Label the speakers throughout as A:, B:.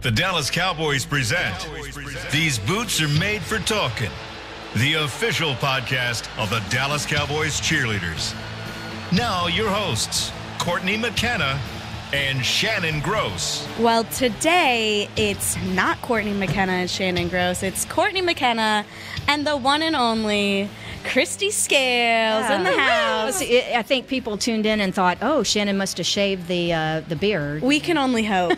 A: The Dallas Cowboys present These Boots Are Made for Talking, the official podcast of the Dallas Cowboys cheerleaders. Now your hosts, Courtney McKenna and Shannon Gross.
B: Well, today it's not Courtney McKenna and Shannon Gross. It's Courtney McKenna and the one and only Kristi Scales in the house.
C: I think people tuned in and thought, oh, Shannon must have shaved the beard.
B: We can only hope.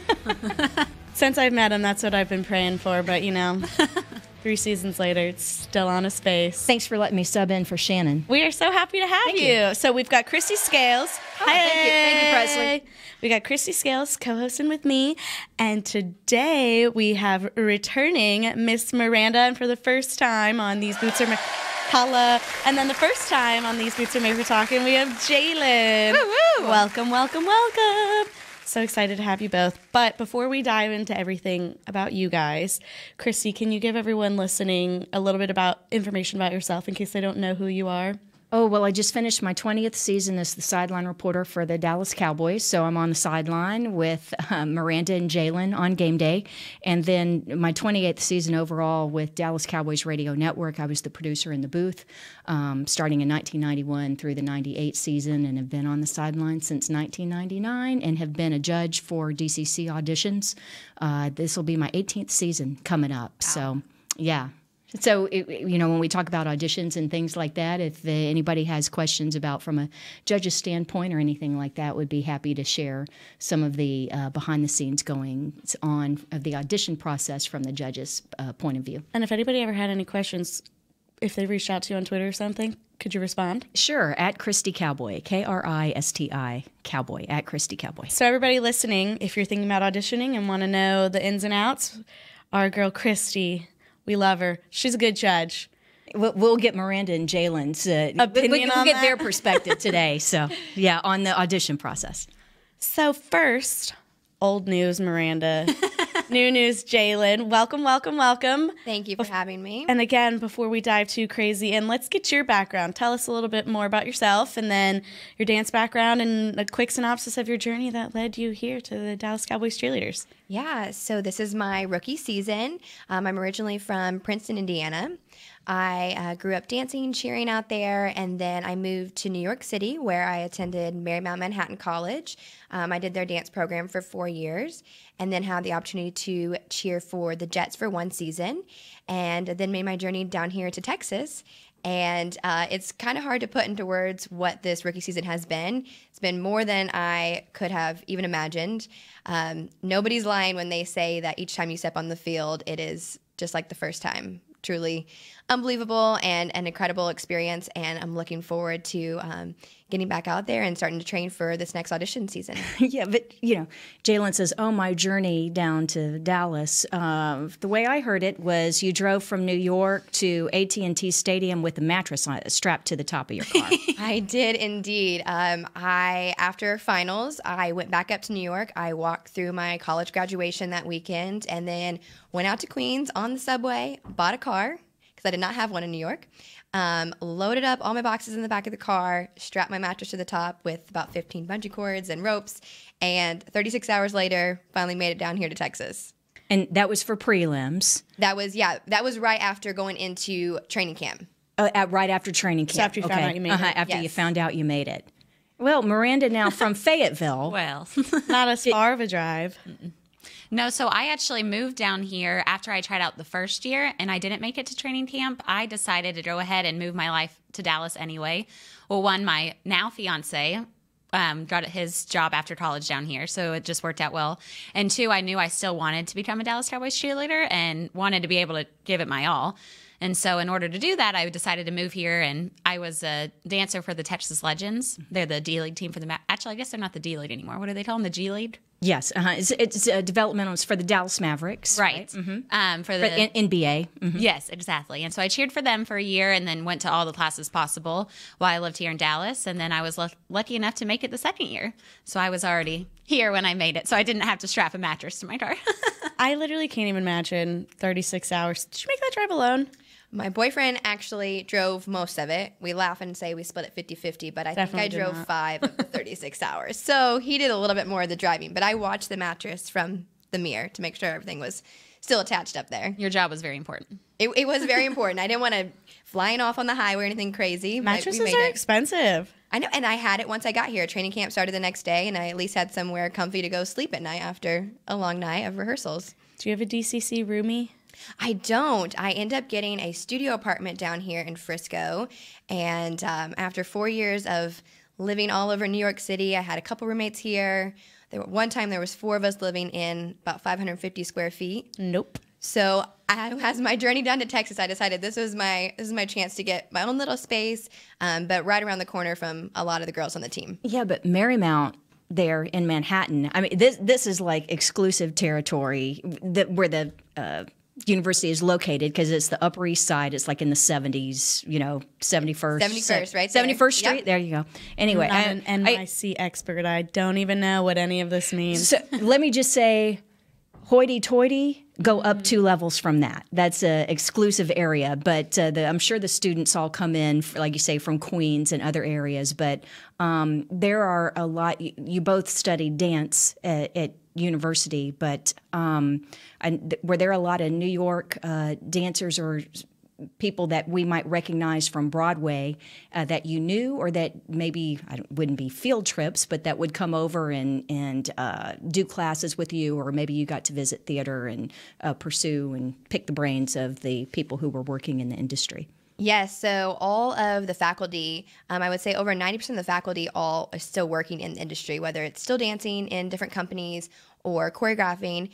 B: Since I've met him, that's what I've been praying for. But, 3 seasons later, it's still on his face.
C: Thanks for letting me sub in for Shannon.
B: We are so happy to have you. So we've got Kristi Scales.
C: Oh, thank you, Presley.
B: We got Kristi Scales co-hosting with me, and today we have returning Miss Miranda, and for the first time on These Boots Are Holla, and then the first time on These Boots Are Made for Talking, we have Jalyn.
C: Woo-woo.
B: Welcome, welcome, welcome. So excited to have you both. But before we dive into everything about you guys, Kristi, can you give everyone listening a little bit about information about yourself in case they don't know who you are?
C: Oh, well, I just finished my 20th season as the sideline reporter for the Dallas Cowboys, so I'm on the sideline with Miranda and Jalyn on game day. And then my 28th season overall with Dallas Cowboys Radio Network, I was the producer in the booth starting in 1991 through the 98 season, and have been on the sideline since 1999 and have been a judge for DCC auditions. This will be my 18th season coming up, so yeah. So, when we talk about auditions and things like that, if anybody has questions about from a judge's standpoint or anything like that, would be happy to share some of the behind-the-scenes goings on of the audition process from the judge's point of view.
B: And if anybody ever had any questions, if they reached out to you on Twitter or something, could you respond?
C: Sure, at Kristi Cowboy, Kristi Cowboy, at Kristi Cowboy.
B: So everybody listening, if you're thinking about auditioning and want to know the ins and outs, our girl Kristi, we love her. She's a good judge.
C: We'll get Miranda and Jalyn's
B: opinion on
C: we'll get
B: that.
C: their perspective today. So, yeah, on the audition process.
B: So first, old news, Miranda. New news, Jalyn. Welcome, welcome, welcome.
D: Thank you for having me.
B: And again, before we dive too crazy in, let's get your background. Tell us a little bit more about yourself and then your dance background and a quick synopsis of your journey that led you here to the Dallas Cowboys cheerleaders.
D: Yeah, so this is my rookie season. I'm originally from Princeton, Indiana. I grew up dancing, cheering out there, and then I moved to New York City where I attended Marymount Manhattan College. I did their dance program for 4 years and then had the opportunity to cheer for the Jets for 1 season, and then made my journey down here to Texas. And it's kind of hard to put into words what this rookie season has been. It's been more than I could have even imagined. Nobody's lying when they say that each time you step on the field, it is just like the first time. Truly unbelievable and an incredible experience, and I'm looking forward to getting back out there and starting to train for this next audition season.
C: Yeah, but, Jalyn says, oh, my journey down to Dallas. The way I heard it was you drove from New York to AT&T Stadium with a mattress strapped to the top of your car.
D: I did indeed. After finals, I went back up to New York. I walked through my college graduation that weekend and then went out to Queens on the subway, bought a car, because I did not have one in New York, loaded up all my boxes in the back of the car, strapped my mattress to the top with about 15 bungee cords and ropes, and 36 hours later, finally made it down here to Texas.
C: And that was for prelims.
D: That was right after going into training camp.
C: Right after training camp.
B: So after you found out you made it.
C: After you found out you made it. Well, Miranda now from Fayetteville.
E: Well,
B: Not as far of a drive.
E: no, so I actually moved down here after I tried out the first year and I didn't make it to training camp. I decided to go ahead and move my life to Dallas anyway. Well, one, my now fiance got his job after college down here, so it just worked out well. And 2, I knew I still wanted to become a Dallas Cowboys cheerleader and wanted to be able to give it my all. And so in order to do that, I decided to move here, and I was a dancer for the Texas Legends. They're the D-League team for the actually, I guess they're not the D-League anymore. What do they call them, the G-League?
C: Yes, it's developmental. It's for the Dallas Mavericks.
E: Right.
C: Mm-hmm.
E: For the
C: NBA. Mm-hmm.
E: Yes, exactly. And so I cheered for them for a year and then went to all the classes possible while I lived here in Dallas. And then I was lucky enough to make it the second year. So I was already here when I made it. So I didn't have to strap a mattress to my car.
B: I literally can't even imagine 36 hours. Did you make that drive alone?
D: My boyfriend actually drove most of it. We laugh and say we split it 50-50, but I
B: Definitely
D: think I
B: did
D: drove
B: not.
D: 5 of the 36 hours. So he did a little bit more of the driving, but I watched the mattress from the mirror to make sure everything was still attached up there.
E: Your job was very important.
D: It was very important. I didn't want to flying off on the highway or anything crazy.
B: Mattresses are expensive.
D: I know, and I had it once I got here. Training camp started the next day, and I at least had somewhere comfy to go sleep at night after a long night of rehearsals.
B: Do you have a DCC roomie?
D: I don't. I end up getting a studio apartment down here in Frisco, and after 4 years of living all over New York City, I had a couple roommates here. One time there was 4 of us living in about 550 square feet.
B: Nope.
D: So as my journey down to Texas, I decided this is my chance to get my own little space, but right around the corner from a lot of the girls on the team.
C: Yeah, but Marymount there in Manhattan, I mean, this is like exclusive territory where the university is located, because it's the Upper East Side. It's like in the 70s, 71st.
D: 71st, right there.
C: 71st Street?
D: Yep.
C: There you go. Anyway.
B: I'm an NYC expert. I don't even know what any of this means.
C: So let me just say, hoity-toity, go up 2 levels from that. That's an exclusive area, but I'm sure the students all come in, like you say, from Queens and other areas, but there are a lot. You both studied dance at university, but were there a lot of New York dancers or people that we might recognize from Broadway that you knew, or that maybe wouldn't be field trips, but that would come over and do classes with you, or maybe you got to visit theater and pursue and pick the brains of the people who were working in the industry?
D: Yes, so all of the faculty, I would say over 90% of the faculty all are still working in the industry, whether it's still dancing in different companies or choreographing.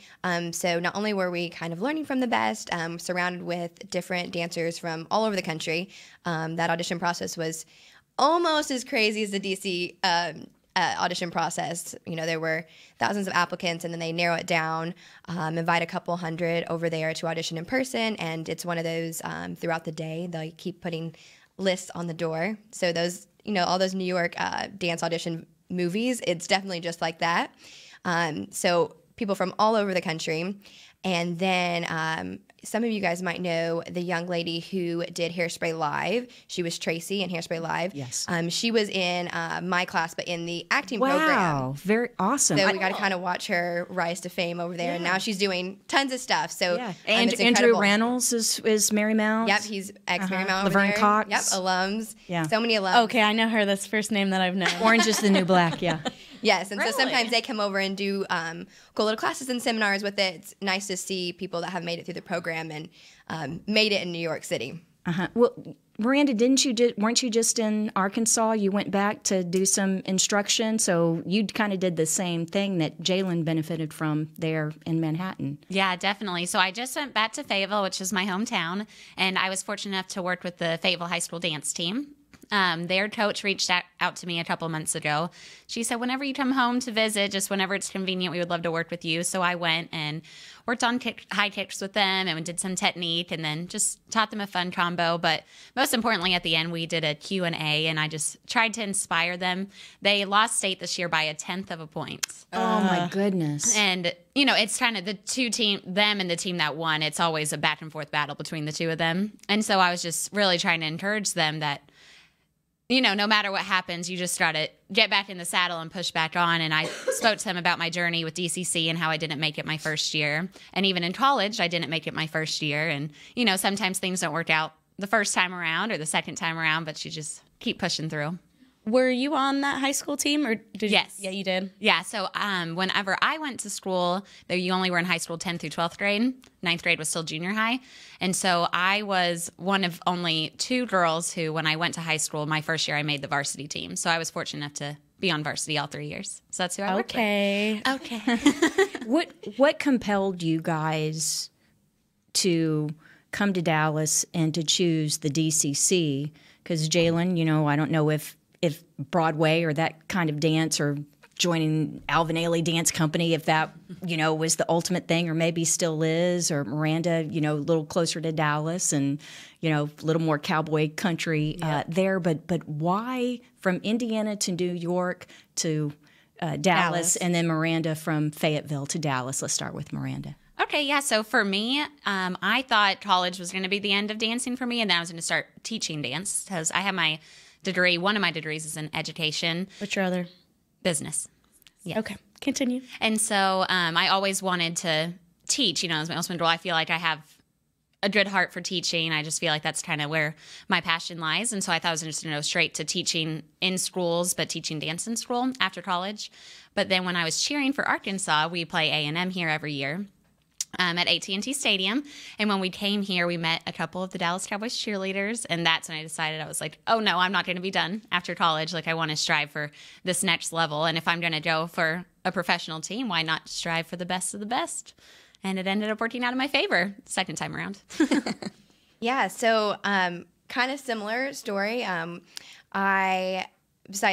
D: So not only were we kind of learning from the best, surrounded with different dancers from all over the country, that audition process was almost as crazy as the DC audition process. There were thousands of applicants, and then they narrow it down, invite a couple hundred over there to audition in person, and it's one of those throughout the day they keep putting lists on the door. So those, all those New York dance audition movies, it's definitely just like that. So people from all over the country. And then some of you guys might know the young lady who did Hairspray Live. She was Tracy in Hairspray Live.
C: Yes.
D: She was in my class, but in the acting program.
C: Wow, very awesome.
D: So we got to kind of watch her rise to fame over there. Yeah. And now she's doing tons of stuff. So
C: and Andrew Reynolds is Marymount.
D: Yep, he's ex-Marymount.
C: Laverne Cox.
D: Yep, alums.
C: Yeah.
D: So many alums.
B: Okay, I know her. That's the first name that I've known.
C: Orange is the New Black, yeah.
D: Yes, and
E: Really?
D: so sometimes they come over and do cool little classes and seminars with it. It's nice to see people that have made it through the program and made it in New York City.
C: Well, Miranda, weren't you just in Arkansas? You went back to do some instruction, so you kind of did the same thing that Jalyn benefited from there in Manhattan.
E: Yeah, definitely. So I just went back to Fayetteville, which is my hometown, and I was fortunate enough to work with the Fayetteville High School dance team. Their coach reached out to me a couple months ago. She said, whenever you come home to visit, just whenever it's convenient, we would love to work with you. So I went and worked on high kicks with them and did some technique, and then just taught them a fun combo. But most importantly, at the end, we did a Q&A, and I just tried to inspire them. They lost state this year by 1/10 of a point.
C: Oh, my goodness.
E: And, it's kind of them and the team that won. It's always a back and forth battle between the two of them. And so I was just really trying to encourage them that, no matter what happens, you just got to get back in the saddle and push back on. And I spoke to them about my journey with DCC and how I didn't make it my first year. And even in college, I didn't make it my first year. And, sometimes things don't work out the first time around or the second time around, but you just keep pushing through.
B: Were you on that high school team, or did
E: Yes.
B: you? Yeah, you did.
E: Yeah, so whenever I went to school, though you only were in high school 10th through 12th grade, 9th grade was still junior high. And so I was one of only 2 girls who, when I went to high school, my first year, I made the varsity team. So I was fortunate enough to be on varsity all 3 years. So that's who I worked with.
B: Okay.
C: What compelled you guys to come to Dallas and to choose the DCC? Because Jalyn, I don't know if Broadway or that kind of dance, or joining Alvin Ailey Dance Company, if that, was the ultimate thing, or maybe still is, or Miranda, a little closer to Dallas and, a little more cowboy country there. But why from Indiana to New York to Dallas, and then Miranda from Fayetteville to Dallas? Let's start with Miranda.
E: Okay, yeah. So for me, I thought college was going to be the end of dancing for me, and then I was going to start teaching dance, because I have my degree. One of my degrees is in education.
B: What's your other?
E: Business. Yes.
B: Okay, continue.
E: And so I always wanted to teach, as my ultimate goal. I feel like I have a good heart for teaching. I just feel like that's kind of where my passion lies. And so I thought I was just going to go straight to teaching in schools, but teaching dance in school after college. But then when I was cheering for Arkansas, we play A&M here every year. At AT&T Stadium. And when we came here, we met a couple of the Dallas Cowboys cheerleaders. And that's when I decided, I was like, oh no, I'm not going to be done after college. Like, I want to strive for this next level. And if I'm going to go for a professional team, why not strive for the best of the best? And it ended up working out in my favor second time around.
D: Yeah, so kind of similar story.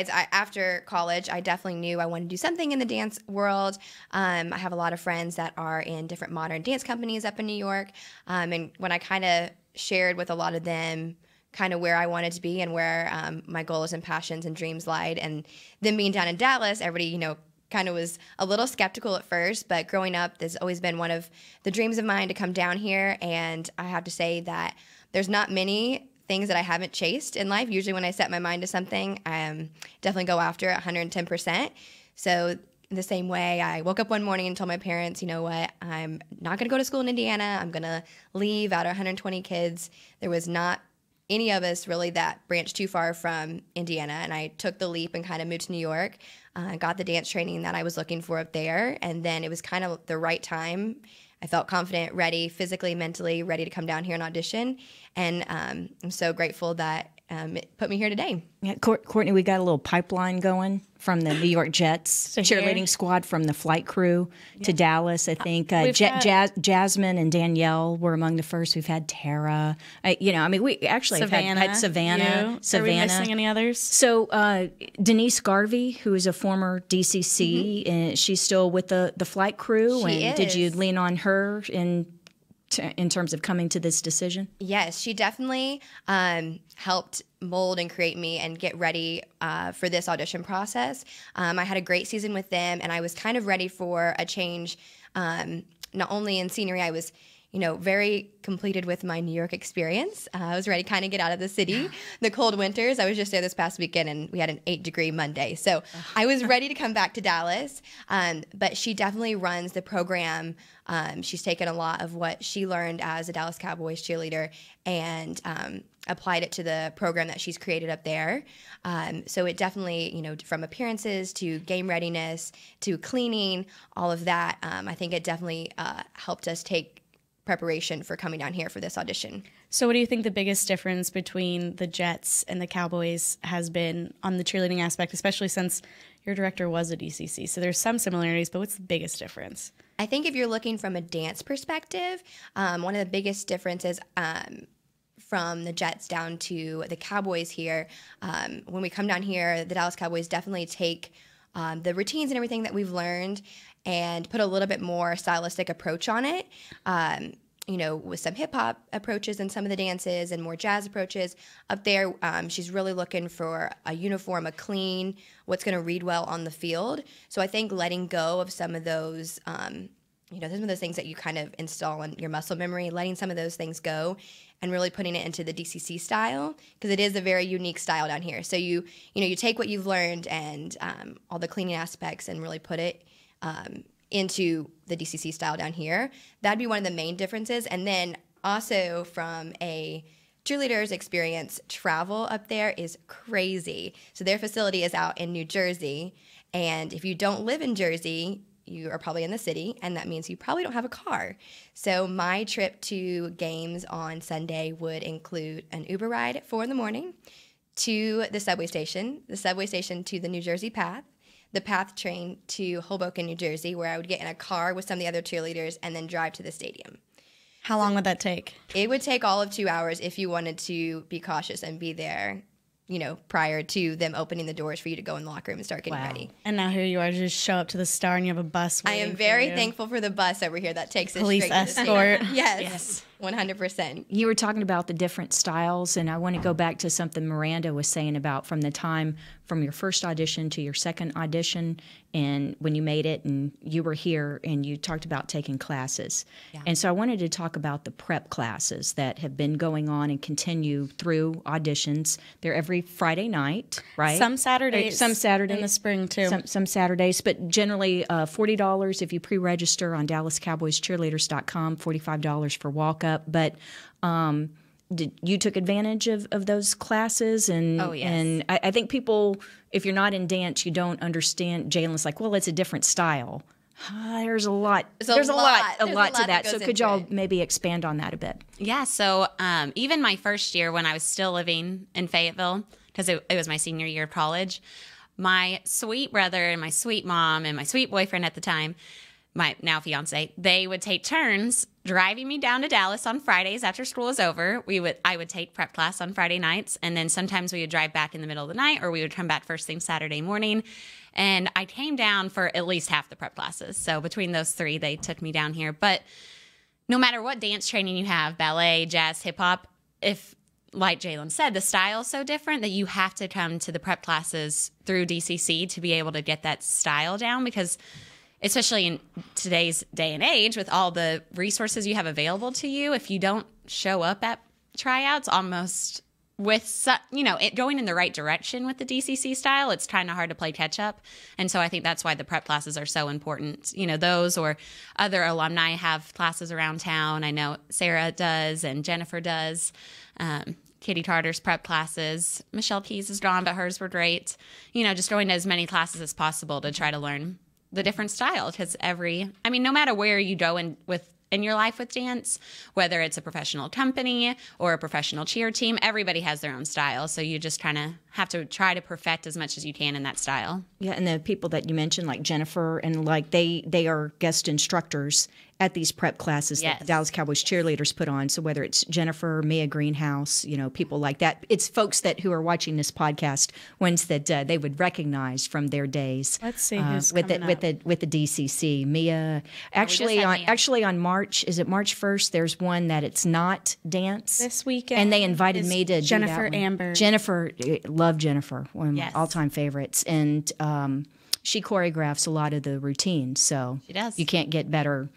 D: After college, I definitely knew I wanted to do something in the dance world. I have a lot of friends that are in different modern dance companies up in New York. And when I kind of shared with a lot of them kind of where I wanted to be and where my goals and passions and dreams lied, and them being down in Dallas, everybody, kind of was a little skeptical at first. But growing up, there's always been one of the dreams of mine to come down here. And I have to say that there's not many things that I haven't chased in life. Usually when I set my mind to something, I definitely go after it 110%. So in the same way, I woke up one morning and told my parents, you know what, I'm not going to go to school in Indiana. I'm going to leave out of 120 kids. There was not any of us really that branched too far from Indiana. And I took the leap and kind of moved to New York, got the dance training that I was looking for up there. And then it was kind of the right time. I felt confident, ready, physically, mentally, ready to come down here and audition. And I'm so grateful that it put me here today.
C: Yeah, Courtney, we got a little pipeline going from the New York Jets cheerleading squad, from the flight crew to Dallas. I think Jasmine and Danielle were among the first. We've had Tara. We actually have had Savannah.
B: Are we missing any others?
C: So Denise Garvey, who is a former DCC, and she's still with the flight crew.
D: She is.
C: Did you lean on her in terms of coming to this decision?
D: Yes, she definitely helped mold and create me and get ready for this audition process. I had a great season with them, and I was kind of ready for a change, not only in scenery. I was very completed with my New York experience. I was ready to kind of get out of the city. The cold winters, I was just there this past weekend, and we had an 8-degree Monday. So I was ready to come back to Dallas. But she definitely runs the program. She's taken a lot of what she learned as a Dallas Cowboys cheerleader and applied it to the program that she's created up there. So it definitely, from appearances to game readiness to cleaning, all of that, I think it definitely helped us take preparation for coming down here for this audition.
B: So what do you think the biggest difference between the Jets and the Cowboys has been on the cheerleading aspect, especially since your director was a DCC? So there's some similarities, but what's the biggest difference?
D: I think if you're looking from a dance perspective, one of the biggest differences from the Jets down to the Cowboys here, when we come down here, the Dallas Cowboys definitely take the routines and everything that we've learned and put a little bit more stylistic approach on it, with some hip-hop approaches in some of the dances and more jazz approaches. Up there, she's really looking for a uniform, a clean, what's going to read well on the field. So I think letting go of some of those, some of those things that you kind of install in your muscle memory, letting some of those things go and really putting it into the DCC style, because it is a very unique style down here. So you take what you've learned and all the cleaning aspects and really put it into the DCC style down here. That'd be one of the main differences. And then also from a cheerleader's experience, travel up there is crazy. So their facility is out in New Jersey. And if you don't live in Jersey, you are probably in the city, and that means you probably don't have a car. So my trip to games on Sunday would include an Uber ride at 4 a.m. to the subway station to the New Jersey Path, the Path train to Hoboken, New Jersey, where I would get in a car with some of the other cheerleaders and then drive to the stadium.
B: How long would that take?
D: It would take all of 2 hours if you wanted to be cautious and be there, prior to them opening the doors for you to go in the locker room and start getting ready.
B: And now here you are, just show up to the Star and you have a bus waiting
D: I am very thankful for the bus over here that takes us
B: police
D: straight to the
B: escort.
D: Yes. 100%.
C: You were talking about the different styles, and I want to go back to something Miranda was saying about from the time from your first audition to your second audition, and when you made it, and you were here, and you talked about taking classes. Yeah. And so I wanted to talk about the prep classes that have been going on and continue through auditions. They're every Friday night, right?
B: Some Saturdays.
C: Some Saturdays.
B: In the spring, too.
C: Some Saturdays, but generally $40 if you pre-register on DallasCowboysCheerleaders.com, $45 for walk-up. But you took advantage of those classes? And,
E: oh, yes.
C: And I think people, if you're not in dance, you don't understand. Jalen's like, well, it's a different style. There's a lot. There's a lot to that. So could y'all maybe expand on that a bit?
E: Yeah. So even my first year when I was still living in Fayetteville, because it was my senior year of college, my sweet brother and my sweet mom and my sweet boyfriend at the time, my now fiance, they would take turns driving me down to Dallas on Fridays after school was over. I would take prep class on Friday nights, and then sometimes we would drive back in the middle of the night, or we would come back first thing Saturday morning. And I came down for at least half the prep classes. So between those three, they took me down here. But no matter what dance training you have, ballet, jazz, hip hop, if, like Jalyn said, the style is so different that you have to come to the prep classes through DCC to be able to get that style down, because especially in today's day and age with all the resources you have available to you, if you don't show up at tryouts almost with, going in the right direction with the DCC style, it's kind of hard to play catch up. And so I think that's why the prep classes are so important. Those or other alumni have classes around town. I know Sarah does and Jennifer does. Kitty Tartar's prep classes. Michelle Keys is gone, but hers were great. Just going to as many classes as possible to try to learn the different style, because no matter where you go in your life with dance, whether it's a professional company or a professional cheer team, everybody has their own style. So you just kind of have to try to perfect as much as you can in that style.
C: Yeah, and the people that you mentioned, like Jennifer, and like they are guest instructors at these prep classes that the Dallas Cowboys cheerleaders put on. So whether it's Jennifer, Mia Greenhouse, people like that, it's folks who are watching this podcast, ones that they would recognize from their days.
B: Let's see who's
C: with the DCC. Mia, actually on March, is it March 1st? There's one that it's not dance
B: this weekend,
C: and they invited me to
B: Jennifer
C: do that
B: Amber.
C: Jennifer, love Jennifer, one of my all-time favorites, and she choreographs a lot of the routines. So
E: she does.
C: You can't get better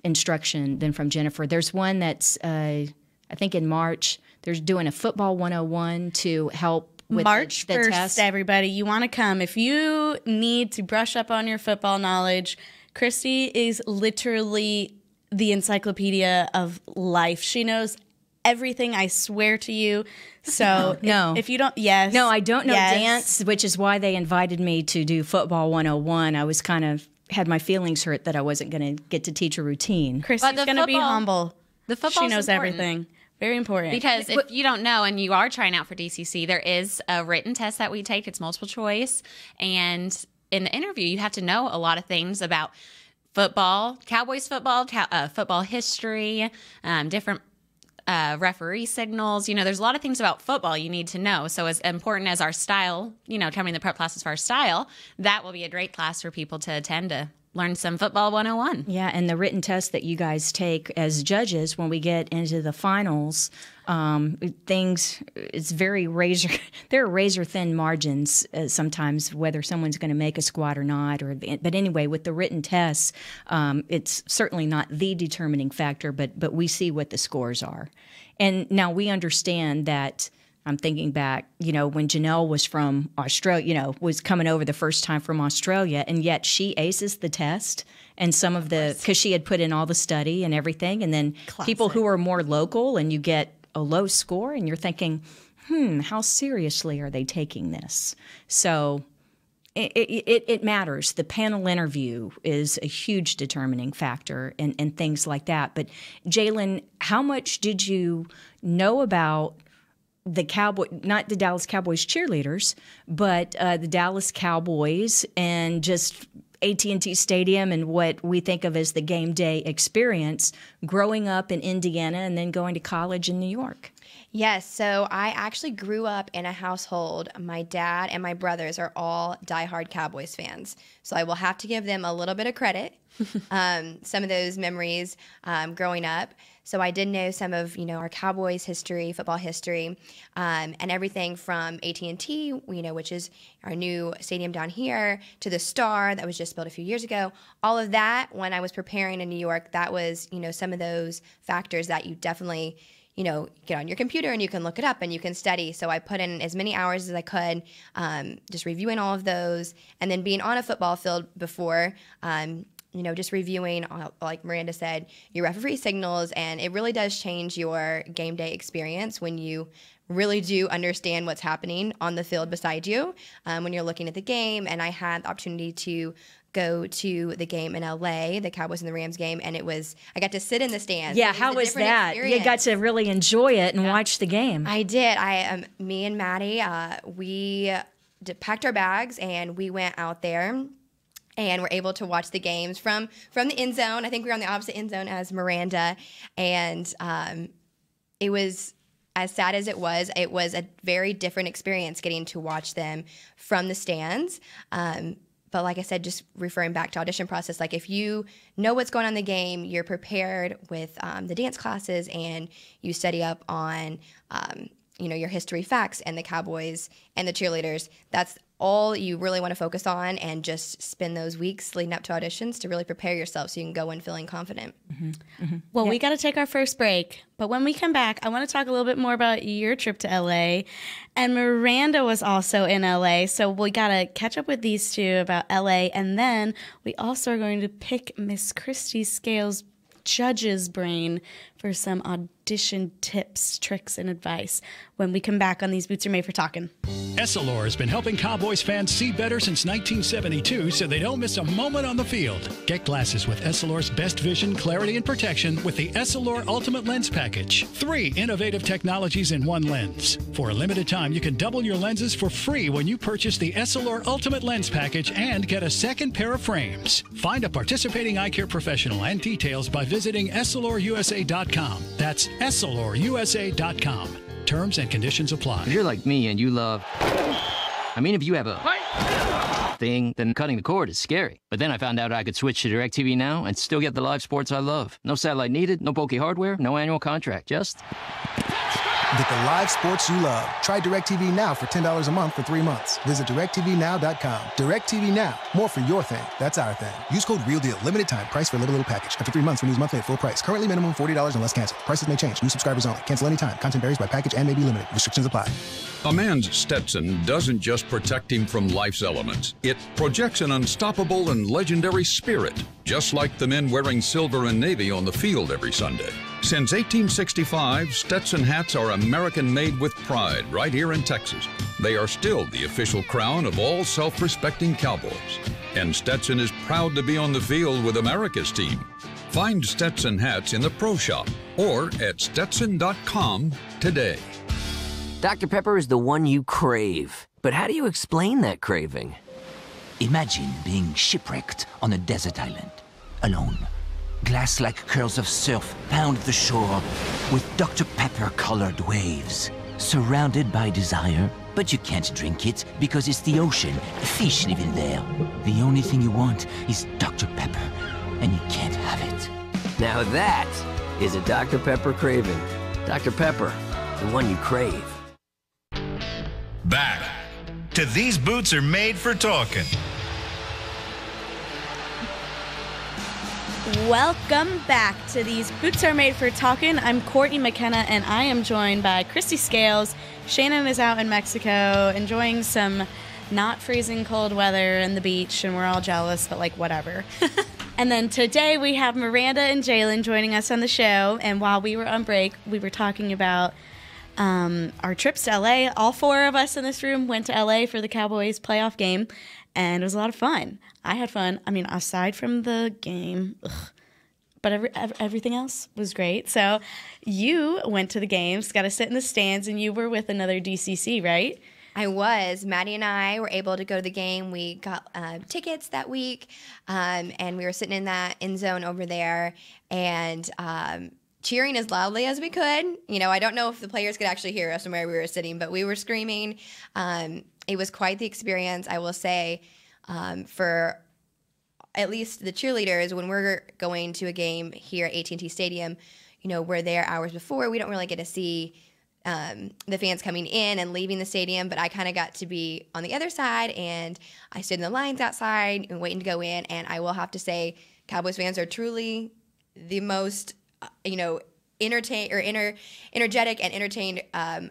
C: instruction than from Jennifer. There's one that's I think in March. They're doing a football 101 to help with
B: March
C: the
B: 1st,
C: test.
B: everybody. You want to come. If you need to brush up on your football knowledge, Kristi is literally the encyclopedia of life. She knows everything, I swear to you. So if you don't,
C: No, I don't know dance, which is why they invited me to do football 101. I was kind of had my feelings hurt that I wasn't going to get to teach a routine.
B: Kristi's going to be humble.
E: The football,
B: she knows everything. Very important.
E: Because if you don't know and you are trying out for DCC, there is a written test that we take. It's multiple choice. And in the interview, you have to know a lot of things about football, Cowboys football, football history, different referee signals. There's a lot of things about football you need to know. So as important as our style, coming to the prep classes for our style, that will be a great class for people to attend to learn some football 101.
C: Yeah, and the written test that you guys take as judges when we get into the finals, it's very there are razor thin margins sometimes whether someone's going to make a squat or not. But anyway, with the written tests, it's certainly not the determining factor, but we see what the scores are. And now we understand that. I'm thinking back, when Janelle was from Australia, was coming over the first time from Australia, and yet she aces the test and some of because she had put in all the study and everything. And then people who are more local and you get a low score and you're thinking, how seriously are they taking this? So it matters. The panel interview is a huge determining factor and things like that. But Jalyn, how much did you know about not the Dallas Cowboys cheerleaders, but the Dallas Cowboys and just AT&T Stadium and what we think of as the game day experience growing up in Indiana and then going to college in New York?
D: Yes, so I actually grew up in a household. My dad and my brothers are all diehard Cowboys fans, so I will have to give them a little bit of credit. Some of those memories growing up. So I did know some of our Cowboys history, football history, and everything from AT&T, which is our new stadium down here, to the Star that was just built a few years ago. All of that, when I was preparing in New York, that was some of those factors that you definitely get on your computer and you can look it up and you can study. So I put in as many hours as I could, just reviewing all of those, and then being on a football field before. Just reviewing, like Miranda said, your referee signals, and it really does change your game day experience when you really do understand what's happening on the field beside you when you're looking at the game. And I had the opportunity to go to the game in LA, the Cowboys and the Rams game, and I got to sit in the stands.
C: Yeah, how was that? Experience. You got to really enjoy it and watch the game.
D: I did. Me and Maddie, we packed our bags and we went out there. And we're able to watch the games from the end zone. I think we were on the opposite end zone as Miranda. And it was, as sad as it was a very different experience getting to watch them from the stands. But like I said, just referring back to audition process, like if you know what's going on in the game, you're prepared with the dance classes and you study up on your history facts and the Cowboys and the cheerleaders. That's all you really want to focus on, and just spend those weeks leading up to auditions to really prepare yourself so you can go in feeling confident.
B: Mm-hmm. Mm-hmm. Well, we got to take our first break, but when we come back, I want to talk a little bit more about your trip to LA. And Miranda was also in LA, so we got to catch up with these two about LA, and then we also are going to pick Miss Kristi Scales' judge's brain for some audition tips, tricks, and advice when we come back on These Boots Are Made for Talking.
F: Essilor has been helping Cowboys fans see better since 1972 so they don't miss a moment on the field. Get glasses with Essilor's best vision, clarity, and protection with the Essilor Ultimate Lens Package. 3 innovative technologies in one lens. For a limited time, you can double your lenses for free when you purchase the Essilor Ultimate Lens Package and get a second pair of frames. Find a participating eye care professional and details by visiting EssilorUSA.com. That's EssilorUSA.com. Terms and conditions apply.
G: If you're like me and you love... if you have a thing, then cutting the cord is scary. But then I found out I could switch to DirecTV Now and still get the live sports I love. No satellite needed, no bulky hardware, no annual contract, just...
H: Get the live sports you love. Try DirecTV Now for $10 a month for 3 months. Visit DirecTVNow.com. DirecTV Now. More for your thing. That's our thing. Use code REALDEAL. Limited time. Price for little package. After 3 months, renews monthly at full price. Currently minimum $40 unless canceled. Prices may change. New subscribers only. Cancel anytime. Content varies by package and may be limited. Restrictions apply.
I: A man's Stetson doesn't just protect him from life's elements. It projects an unstoppable and legendary spirit, just like the men wearing silver and navy on the field every Sunday. Since 1865, Stetson hats are American-made with pride right here in Texas. They are still the official crown of all self-respecting Cowboys. And Stetson is proud to be on the field with America's team. Find Stetson hats in the Pro Shop or at Stetson.com today.
J: Dr. Pepper is the one you crave. But how do you explain that craving?
K: Imagine being shipwrecked on a desert island, alone. Glass-like curls of surf pound the shore with Dr. Pepper-colored waves. Surrounded by desire, but you can't drink it because it's the ocean. Fish live in there. The only thing you want is Dr. Pepper, and you can't have it.
J: Now that is a Dr. Pepper craving. Dr. Pepper, the one you crave.
A: Back to These Boots Are Made for Talking.
B: Welcome back to These Boots Are Made for Talking. I'm Courtney McKenna, and I am joined by Kristi Scales. Shannon is out in Mexico enjoying some not freezing cold weather and the beach, and we're all jealous, but whatever. And then today we have Miranda and Jalyn joining us on the show, and while we were on break, we were talking about our trips to LA. All 4 of us in this room went to LA for the Cowboys playoff game, and it was a lot of fun. I had fun. Aside from the game, but everything else was great. So you went to the games, got to sit in the stands, and you were with another DCC, right?
D: I was. Maddie and I were able to go to the game. We got tickets that week, and we were sitting in that end zone over there. And cheering as loudly as we could. You know, I don't know if the players could actually hear us from where we were sitting, but we were screaming. It was quite the experience, I will say, for at least the cheerleaders. When we're going to a game here at AT&T Stadium, you know, we're there hours before. We don't really get to see the fans coming in and leaving the stadium, but I kind of got to be on the other side, and I stood in the lines outside and waiting to go in. And I will have to say, Cowboys fans are truly the most, energetic and entertained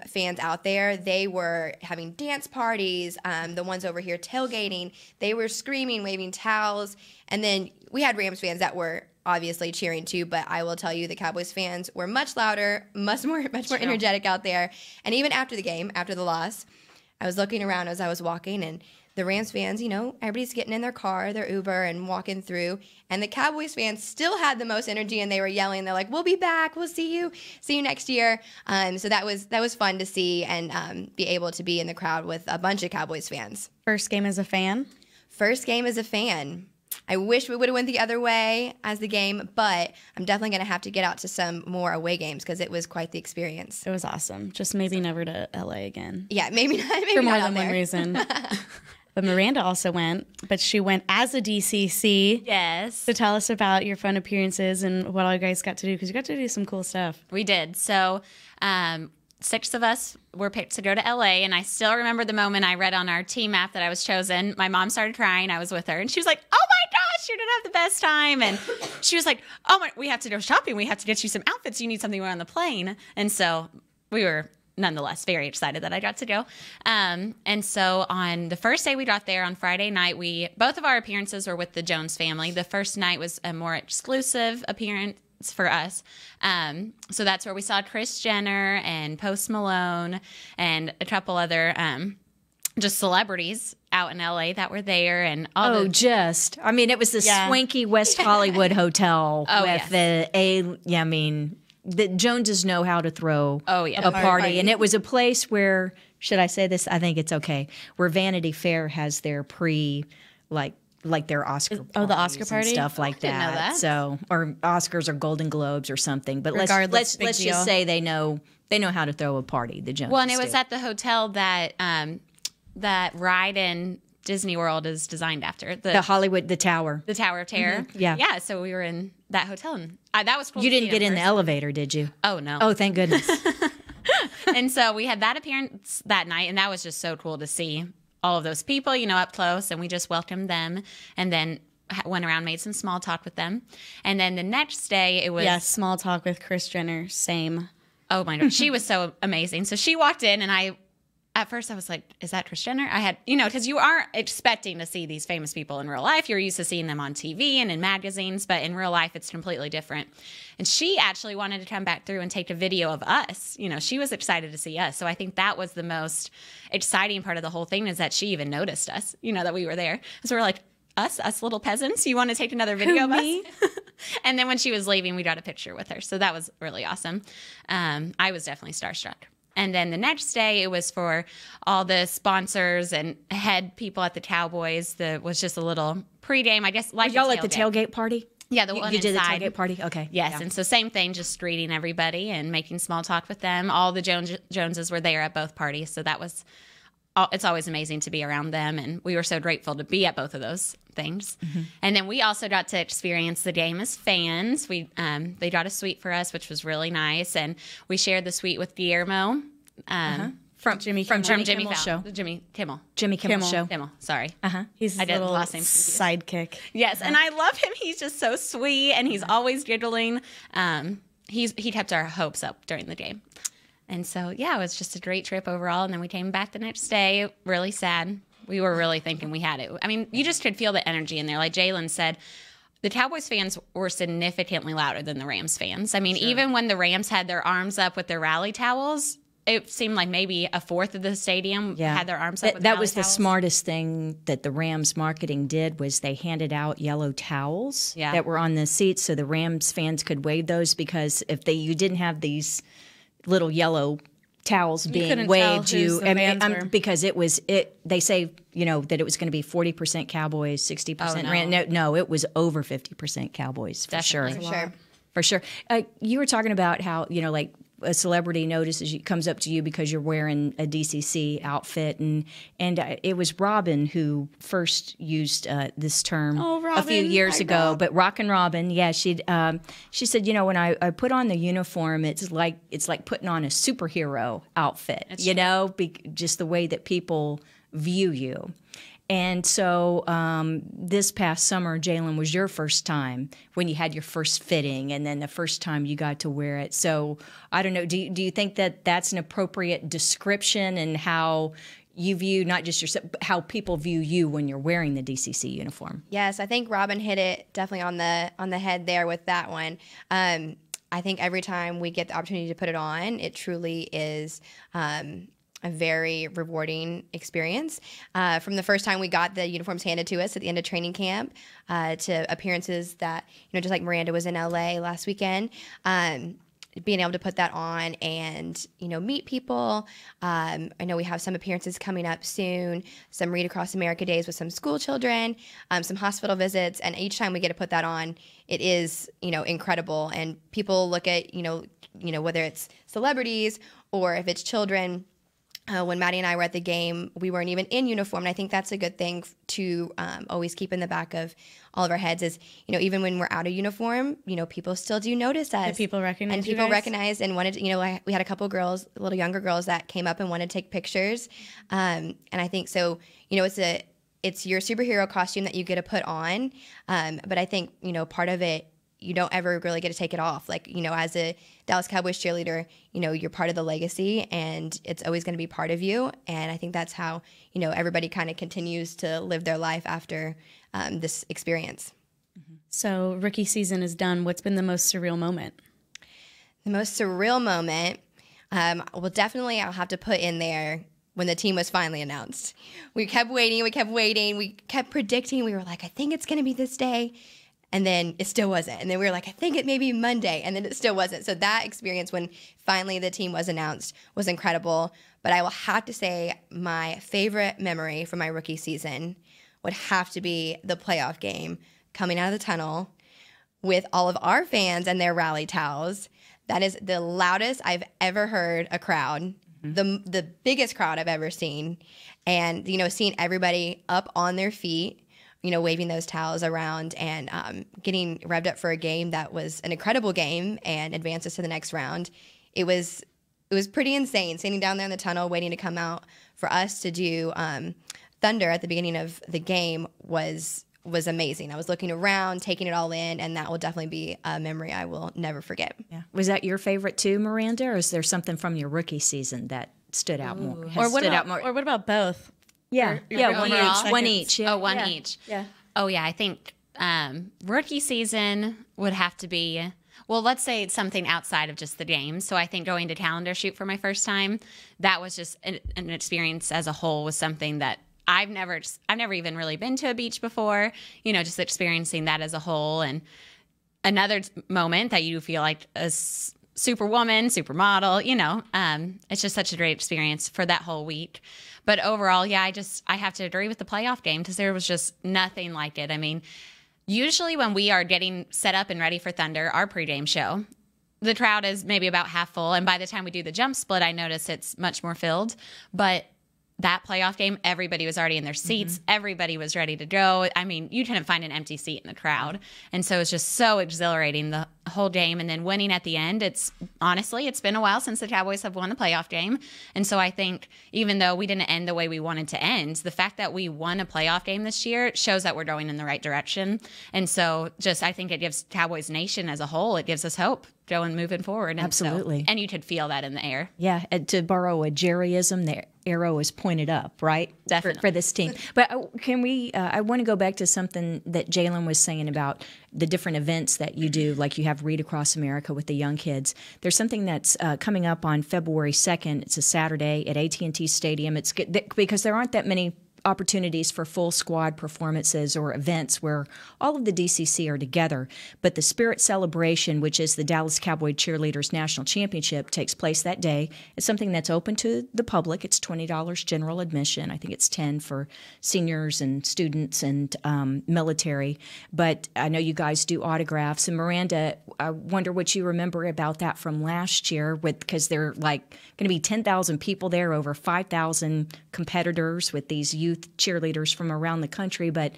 D: fans out there. They were having dance parties. The ones over here tailgating, they were screaming, waving towels, and then we had Rams fans that were obviously cheering too, but I will tell you the Cowboys fans were much louder, much more energetic out there. And even after the game, after the loss, I was looking around as I was walking, and the Rams fans, you know, everybody's getting in their car, their Uber, and walking through. And the Cowboys fans still had the most energy, and they were yelling. They're like, "We'll be back. We'll see you next year." So that was fun to see, and be able to be in the crowd with a bunch of Cowboys fans.
B: First game as a fan?
D: First game as a fan. I wish we would have went the other way as the game, but I'm definitely going to have to get out to some more away games because it was quite the experience.
B: It was awesome. Just maybe never to LA again.
D: Yeah, maybe not. Maybe
B: for more
D: not
B: than one reason. But Miranda also went, but she went as a DCC.
E: Yes.
B: So tell us about your fun appearances and what all you guys got to do, because you got to do some cool stuff.
E: We did. So 6 of us were picked to go to LA, and I still remember the moment I read on our team app that I was chosen. My mom started crying. I was with her, and she was like, "Oh my gosh, you're going to have the best time." And she was like, "Oh my, we have to go shopping. We have to get you some outfits. You need something to wear on the plane." And so we were nonetheless very excited that I got to go. And so on the first day we got there on Friday night, both of our appearances were with the Jones family. The first night was a more exclusive appearance for us. So that's where we saw Kris Jenner and Post Malone and a couple other just celebrities out in LA that were there. And all
C: it was the swanky West Hollywood hotel with the Joneses know how to throw a party. And it was a place where, should I say this? I think it's okay. Where Vanity Fair has their like their Oscar
B: the Oscar party
C: and stuff like that.
E: Didn't know that.
C: So, or Oscars or Golden Globes or something. But
B: Regardless,
C: let's just say they know how to throw a party. The Joneses.
E: Well, and it was at the hotel that that ride in Disney World is designed after the
C: Hollywood, the Tower,
E: the Tower of Terror.
C: Mm-hmm. Yeah.
E: So we were in that hotel, and that was cool.
C: You didn't get in the elevator, did you?
E: Oh no.
C: Oh, thank goodness.
E: And so we had that appearance that night, and that was just so cool to see all of those people, you know, up close, and we just welcomed them, and then went around, made some small talk with them, and then the next day it was
B: small talk with Kris Jenner. Same.
E: Oh my God, she was so amazing. So she walked in, and at first I was like, "Is that Kris Jenner?" I had, because you aren't expecting to see these famous people in real life. You're used to seeing them on TV and in magazines, but in real life it's completely different. And she actually wanted to come back through and take a video of us. She was excited to see us. So I think that was the most exciting part of the whole thing, is that she even noticed us, that we were there. So we're like, us little peasants, you want to take another video of us? And then when she was leaving, we got a picture with her. So that was really awesome. I was definitely starstruck. And then the next day, it was for all the sponsors and head people at the Cowboys. Was just a little pregame, I guess. Like
C: y'all at the tailgate party?
E: Yeah, the one
C: you did
E: inside.
C: The tailgate party? Okay.
E: Yes, and so same thing, just greeting everybody and making small talk with them. All the Joneses were there at both parties, so it's always amazing to be around them, and we were so grateful to be at both of those things. Mm-hmm. And then we also got to experience the game as fans. They got a suite for us, which was really nice, and we shared the suite with Guillermo
B: from Jimmy Kimmel
E: show. Jimmy Kimmel
B: show.
E: Kimmel, sorry.
B: He's a little
E: last name
B: sidekick.
E: Yes, and I love him. He's just so sweet, and he's always giggling. He kept our hopes up during the game. And so, it was just a great trip overall. And then we came back the next day, really sad. We were really thinking we had it. I mean, you just could feel the energy in there. Like Jalyn said, the Cowboys fans were significantly louder than the Rams fans. I mean, even when the Rams had their arms up with their rally towels, it seemed like maybe a fourth of the stadium had their arms up with
C: that was
E: towels.
C: The smartest thing that the Rams marketing did, was they handed out yellow towels that were on the seats so the Rams fans could wave those, because if you didn't have these little yellow towels being waved, because they say that it was going to be 40% Cowboys, 60% Rams. No, it was over 50% Cowboys for sure. For sure. You were talking about how, like a celebrity notices you, comes up to you because you're wearing a DCC outfit, and it was Robin who first used this term a few years ago. But Rockin' Robin, yeah, she said, when I put on the uniform, it's like putting on a superhero outfit, just the way that people view you. And so this past summer, Jalyn, was your first time when you had your first fitting, and then the first time you got to wear it. So I don't know, do you think that that's an appropriate description and how you view not just yourself, but how people view you when you're wearing the DCC uniform?
D: Yes, I think Robin hit it definitely on the head there with that one. I think every time we get the opportunity to put it on, it truly is a very rewarding experience. From the first time we got the uniforms handed to us at the end of training camp to appearances that, just like Miranda was in LA last weekend, being able to put that on and, meet people. I know we have some appearances coming up soon, some Read Across America days with some school children, some hospital visits, and each time we get to put that on, it is, incredible. And people look at, whether it's celebrities or if it's children. When Maddie and I were at the game, we weren't even in uniform, and I think that's a good thing to always keep in the back of all of our heads is, even when we're out of uniform, people still do notice us.
B: Do people recognize
D: and people recognized and wanted, we had a couple girls, little younger girls that came up and wanted to take pictures, and I think so, it's your superhero costume that you get to put on, but I think, part of it, you don't ever really get to take it off. Like, as a Dallas Cowboys cheerleader, you're part of the legacy and it's always going to be part of you. And I think that's how, everybody kind of continues to live their life after this experience.
B: So rookie season is done. What's been the most surreal moment?
D: The most surreal moment, well, definitely I'll have to put in there when the team was finally announced. We kept waiting. We kept predicting. We were like, I think it's going to be this day. And then it still wasn't. And then we were like, I think it may be Monday. And then it still wasn't. So that experience when finally the team was announced was incredible. But I will have to say my favorite memory from my rookie season would have to be the playoff game coming out of the tunnel with all of our fans and their rally towels. That is the loudest I've ever heard a crowd, the biggest crowd I've ever seen. And, seeing everybody up on their feet, waving those towels around and getting revved up for a game that was an incredible game and advances to the next round. It was pretty insane, standing down there in the tunnel waiting to come out for us to do Thunder at the beginning of the game was amazing. I was looking around, taking it all in, and that will definitely be a memory I will never forget.
C: Yeah. Was that your favorite too, Miranda, or is there something from your rookie season that stood out more?
B: Or what about both?
C: Yeah, one each. Yeah.
E: Oh, one each.
B: Yeah.
E: Oh, yeah. I think rookie season would have to be, well, let's say it's something outside of just the game. So I think going to calendar shoot for my first time, that was just an experience as a whole, was something that I've never even really been to a beach before. Just experiencing that as a whole, and another moment that you feel like a superwoman, supermodel. It's just such a great experience for that whole week. But overall, yeah, I have to agree with the playoff game because there was just nothing like it. I mean, usually when we are getting set up and ready for Thunder, our pregame show, the crowd is maybe about half full. And by the time we do the jump split, I notice it's much more filled. But that playoff game, everybody was already in their seats. Everybody was ready to go. I mean, you couldn't find an empty seat in the crowd. And so it's just so exhilarating, the whole game. And then winning at the end, it's been a while since the Cowboys have won a playoff game. And so I think even though we didn't end the way we wanted to end, the fact that we won a playoff game this year shows that we're going in the right direction. And so I think it gives Cowboys Nation as a whole, it gives us hope going moving forward. And
C: Absolutely.
E: And you could feel that in the air.
C: Yeah, and to borrow a Jerryism, the arrow is pointed up, right?
E: Definitely.
C: For this team. But can we, I want to go back to something that Jalyn was saying about the different events that you do, like you have Read Across America with the young kids. There's something that's coming up on February 2nd. It's a Saturday at AT&T Stadium. It's good because there aren't that many opportunities for full squad performances or events where all of the DCC are together. But the Spirit Celebration, which is the Dallas Cowboy Cheerleaders National Championship, takes place that day. It's something that's open to the public. It's $20 general admission. I think it's $10 for seniors and students and military. But I know you guys do autographs. And Miranda, I wonder what you remember about that from last year, because there are like going to be 10,000 people there, over 5,000 competitors with these youth cheerleaders from around the country. But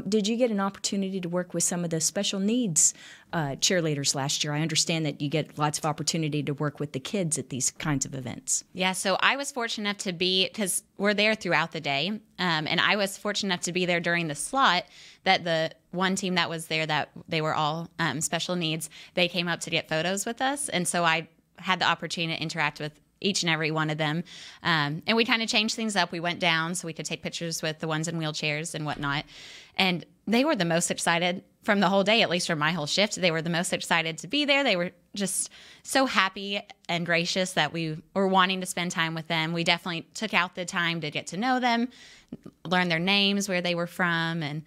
C: did you get an opportunity to work with some of the special needs cheerleaders last year? I understand that you get lots of opportunity to work with the kids at these kinds of events.
E: Yeah, so I was fortunate enough to be, because we're there throughout the day, and I was fortunate enough to be there during the slot that the one team that was there, that they were all special needs, they came up to get photos with us. And so I had the opportunity to interact with each and every one of them. And we kind of changed things up. We went down so we could take pictures with the ones in wheelchairs and whatnot. And they were the most excited from the whole day, at least from my whole shift. They were the most excited to be there. They were just so happy and gracious that we were wanting to spend time with them. We definitely took out the time to get to know them, learn their names, where they were from, and,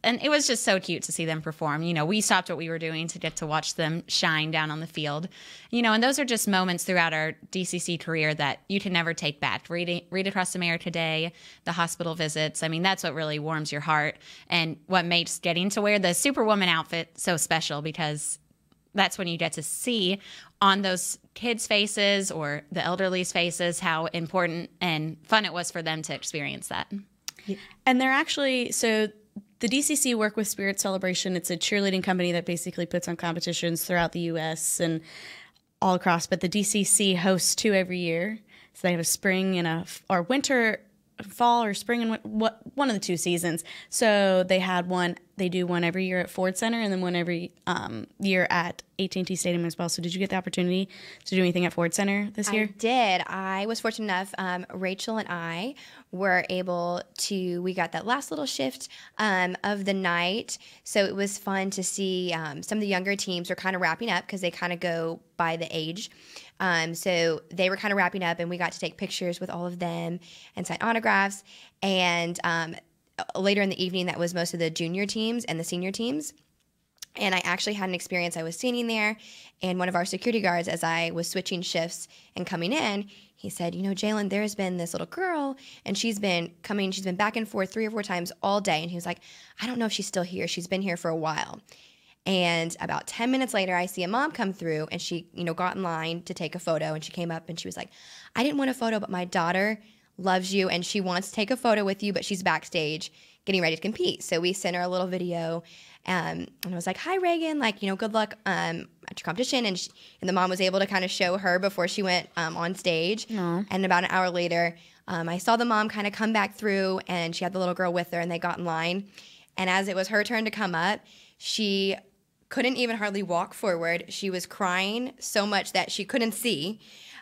E: and it was just so cute to see them perform. We stopped what we were doing to get to watch them shine down on the field. And those are just moments throughout our DCC career that you can never take back. Read Across America Day, the hospital visits. I mean, that's what really warms your heart and what makes getting to wear the Superwoman outfit so special, because that's when you get to see on those kids' faces or the elderly's faces how important and fun it was for them to experience that.
B: And they're actually, so the DCC work with Spirit Celebration. It's a cheerleading company that basically puts on competitions throughout the U.S. and all across. But the DCC hosts 2 every year. So they have a spring and or winter, fall or spring, and one of the 2 seasons. So they had one. They do one every year at Ford Center, and then one every year at AT&T Stadium as well. So did you get the opportunity to do anything at Ford Center this year?
D: I did. I was fortunate enough. Rachel and I were able to, we got that last little shift of the night. So it was fun to see some of the younger teams are kind of wrapping up because they kind of go by the age. So they were kind of wrapping up, and we got to take pictures with all of them and sign autographs. And later in the evening, that was most of the junior teams and the senior teams. And I actually had an experience. I was standing there, and one of our security guards, as I was switching shifts and coming in, he said, Jalyn, there's been this little girl, and she's been back and forth 3 or 4 times all day. And he was like, I don't know if she's still here. She's been here for a while. And about 10 minutes later, I see a mom come through, and she, got in line to take a photo. And she came up and she was like, I didn't want a photo, but my daughter loves you and she wants to take a photo with you, but she's backstage getting ready to compete. So we sent her a little video, and I was like, hi, Reagan, good luck at your competition. And the mom was able to kind of show her before she went on stage. Aww. And about an hour later, I saw the mom kind of come back through, and she had the little girl with her, and they got in line. And as it was her turn to come up, she couldn't even hardly walk forward. She was crying so much that she couldn't see.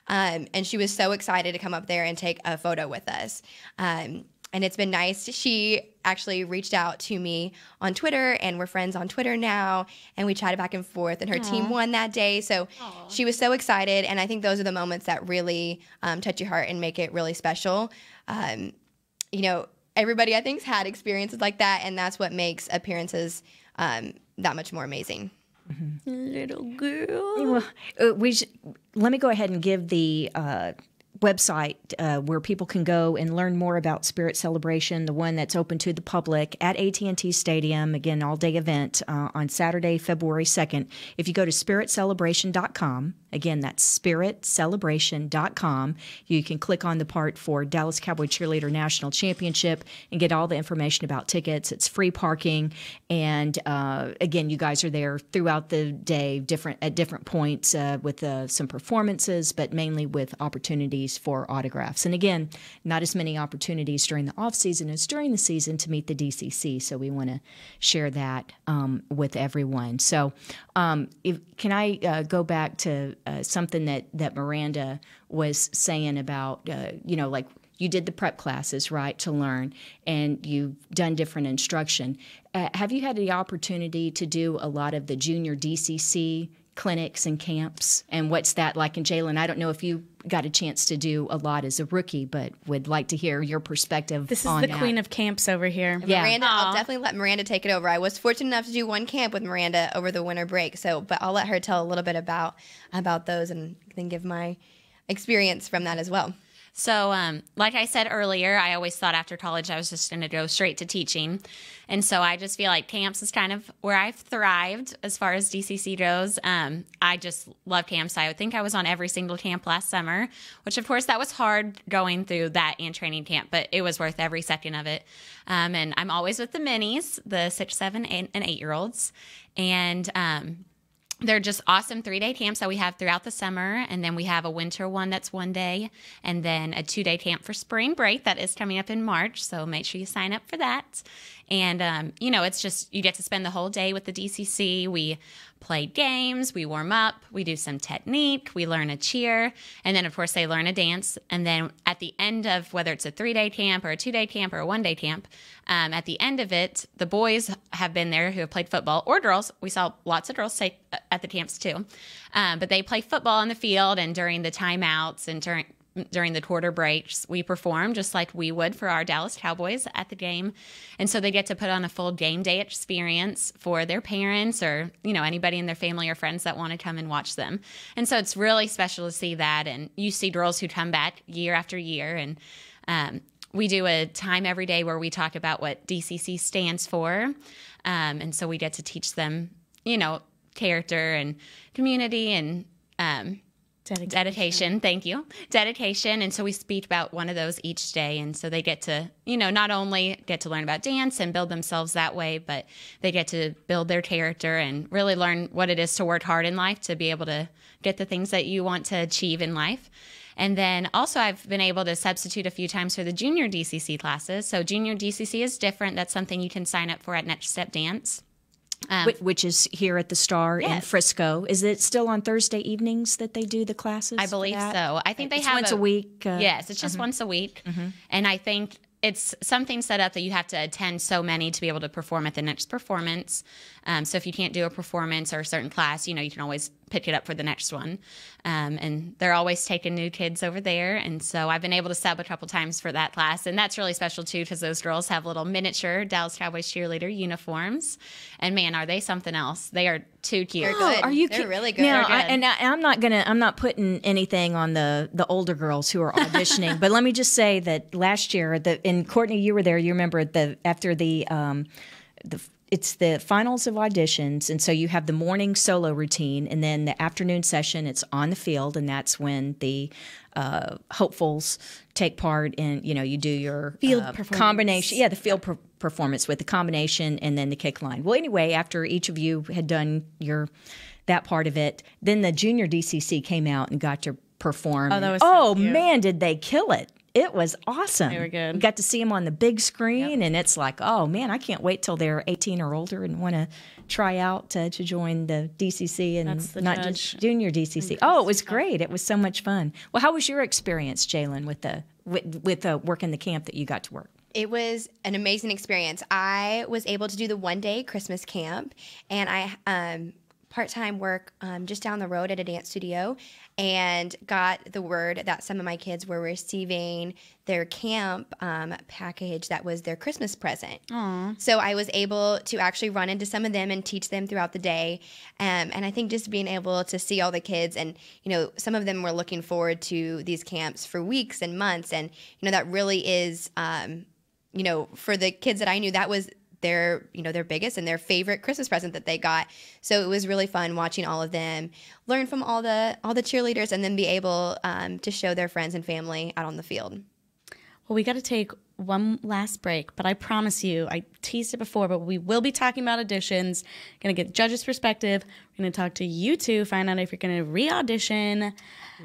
D: And she was so excited to come up there and take a photo with us. And it's been nice. She actually reached out to me on Twitter, and we're friends on Twitter now. And we chatted back and forth, and her team won that day. So she was so excited. And I think those are the moments that really touch your heart and make it really special. Everybody, I think, has had experiences like that. And that's what makes appearances that much more amazing.
B: Mm-hmm. Little girl.
C: Well, let me go ahead and give the website where people can go and learn more about Spirit Celebration, the one that's open to the public at AT&T Stadium, again, all-day event on Saturday, February 2nd. If you go to spiritcelebration.com, again, that's spiritcelebration.com, you can click on the part for Dallas Cowboy Cheerleader National Championship and get all the information about tickets. It's free parking, and again, you guys are there throughout the day, at different points with some performances, but mainly with opportunities for autographs. And again, not as many opportunities during the off season as during the season to meet the DCC. So we want to share that with everyone. So can I go back to something that Miranda was saying about, you did the prep classes, right, to learn, and you've done different instruction. Have you had the opportunity to do a lot of the junior DCC clinics and camps, and what's that like? And Jalyn, I don't know if you got a chance to do a lot as a rookie, but would like to hear your perspective.
B: This is
C: on
B: the
C: that.
B: queen of camps over here.
C: Yeah.
D: Miranda, I'll definitely let Miranda take it over. I was fortunate enough to do one camp with Miranda over the winter break, but I'll let her tell a little bit about those and then give my experience from that as well.
E: So, like I said earlier, I always thought after college I was just going to go straight to teaching. And so I just feel like camps is kind of where I've thrived as far as DCC goes. I just love camps. I would think I was on every single camp last summer, which of course that was hard going through that and training camp, but it was worth every second of it. And I'm always with the minis, the 6, 7, and 8-year-olds. And they're just awesome 3-day camps that we have throughout the summer. And then we have a winter one that's 1 day, and then a 2-day camp for spring break that is coming up in March. So make sure you sign up for that. And, it's just, you get to spend the whole day with the DCC. We play games, we warm up, we do some technique, we learn a cheer, and then, of course, they learn a dance. And then at the end of, whether it's a 3-day camp or a 2-day camp or a 1-day camp, at the end of it, the boys have been there who have played football, or girls. We saw lots of girls take at the camps too. But they play football on the field, and during the timeouts and during the quarter breaks, we perform just like we would for our Dallas Cowboys at the game. And so they get to put on a full game day experience for their parents or, anybody in their family or friends that want to come and watch them. And so it's really special to see that. And you see girls who come back year after year. And we do a time every day where we talk about what DCC stands for. And so we get to teach them, character and community and dedication. Thank you. Dedication. And so we speak about one of those each day. And so they get to, not only get to learn about dance and build themselves that way, but they get to build their character and really learn what it is to work hard in life to be able to get the things that you want to achieve in life. And then also I've been able to substitute a few times for the junior DCC classes. So junior DCC is different. That's something you can sign up for at Next Step Dance.
C: Which is here at the Star in Frisco. Is it still on Thursday evenings that they do the classes?
E: I believe so. I think they have
C: once a week.
E: Yes, it's just once a week. Mm-hmm. And I think it's something set up that you have to attend so many to be able to perform at the next performance. So if you can't do a performance or a certain class, you can always pick it up for the next one. And they're always taking new kids over there. And so I've been able to sub a couple times for that class. And that's really special, too, because those girls have little miniature Dallas Cowboys cheerleader uniforms. And, man, are they something else. They are too cute.
D: They're good.
C: Are you
D: They're really good.
C: Now, I'm not putting anything on the older girls who are auditioning. But let me just say that last year, and Courtney, you were there. You remember after it's the finals of auditions, and so you have the morning solo routine, and then the afternoon session, it's on the field, and that's when the hopefuls take part in, you do your
B: field performance.
C: Combination. Yeah, the field performance with the combination and then the kick line. Well, anyway, after each of you had done that part of it, then the junior DCC came out and got to perform.
B: Oh, that was so cute.
C: Man, did they kill it. It was awesome.
B: They were good.
C: You got to see them on the big screen, and it's like, oh, man, I can't wait till they're 18 or older and want to try out to join the DCC and not just junior DCC. Oh, it was great. It was so much fun. Well, how was your experience, Jalyn, with working the camp that you got to work?
D: It was an amazing experience. I was able to do the 1-day Christmas camp, and I part-time work just down the road at a dance studio, and got the word that some of my kids were receiving their camp package that was their Christmas present.
B: Aww.
D: So I was able to actually run into some of them and teach them throughout the day. And I think just being able to see all the kids, and some of them were looking forward to these camps for weeks and months, and that really is for the kids that I knew, that was their biggest and their favorite Christmas present that they got. So it was really fun watching all of them learn from all the cheerleaders, and then be able to show their friends and family out on the field.
B: Well, we got to take one last break, but I promise you, I teased it before, but we will be talking about auditions. Going to get judges' perspective. We're going to talk to you two, find out if you're going to re-audition,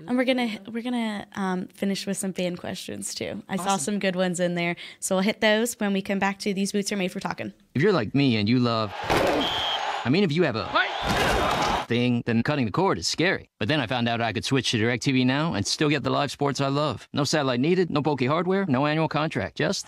B: and we're gonna finish with some fan questions too. I saw some good ones in there, so we'll hit those when we come back to These Boots Are Made for Talking.
G: If you're like me and you love... if you have a thing, then cutting the cord is scary. But then I found out I could switch to DirecTV Now and still get the live sports I love. No satellite needed, no bulky hardware, no annual contract, just...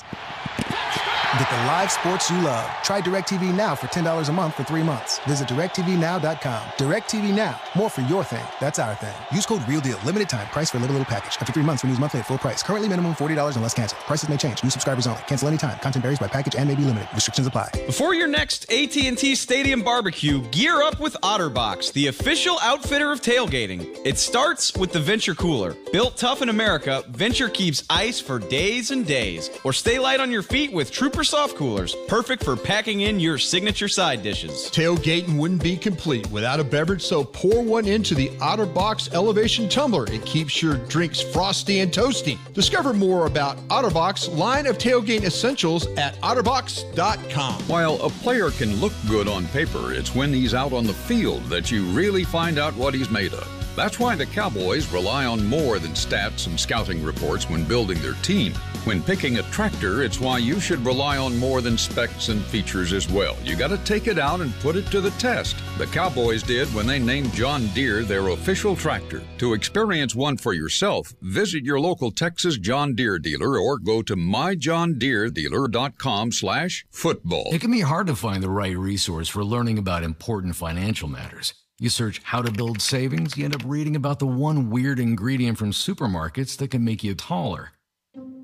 H: Get the live sports you love. Try DirecTV Now for $10 a month for 3 months. Visit DirecTVNow.com. DirecTV Now. More for your thing. That's our thing. Use code REALDEAL. Limited time. Price for little package. After 3 months, renews monthly at full price. Currently minimum $40 unless canceled. Prices may change. New subscribers only. Cancel anytime. Content varies by package and may be limited. Restrictions apply.
L: Before your next AT&T Stadium barbecue, gear up with OtterBox, the official outfitter of tailgating. It starts with the Venture Cooler. Built tough in America, Venture keeps ice for days and days. Or stay light on your feet with Trooper Soft Coolers, perfect for packing in your signature side dishes.
M: Tailgating wouldn't be complete without a beverage, so pour one into the OtterBox Elevation Tumbler. It keeps your drinks frosty and toasty. Discover more about OtterBox line of tailgate essentials at otterbox.com.
I: While a player can look good on paper, it's when he's out on the field that you really find out what he's made of. That's why the Cowboys rely on more than stats and scouting reports when building their team. When picking a tractor, it's why you should rely on more than specs and features as well. You got to take it out and put it to the test. The Cowboys did when they named John Deere their official tractor. To experience one for yourself, visit your local Texas John Deere dealer or go to myjohndeeredealer.com/football.
N: It can be hard to find the right resource for learning about important financial matters. You search how to build savings, you end up reading about the one weird ingredient from supermarkets that can make you taller.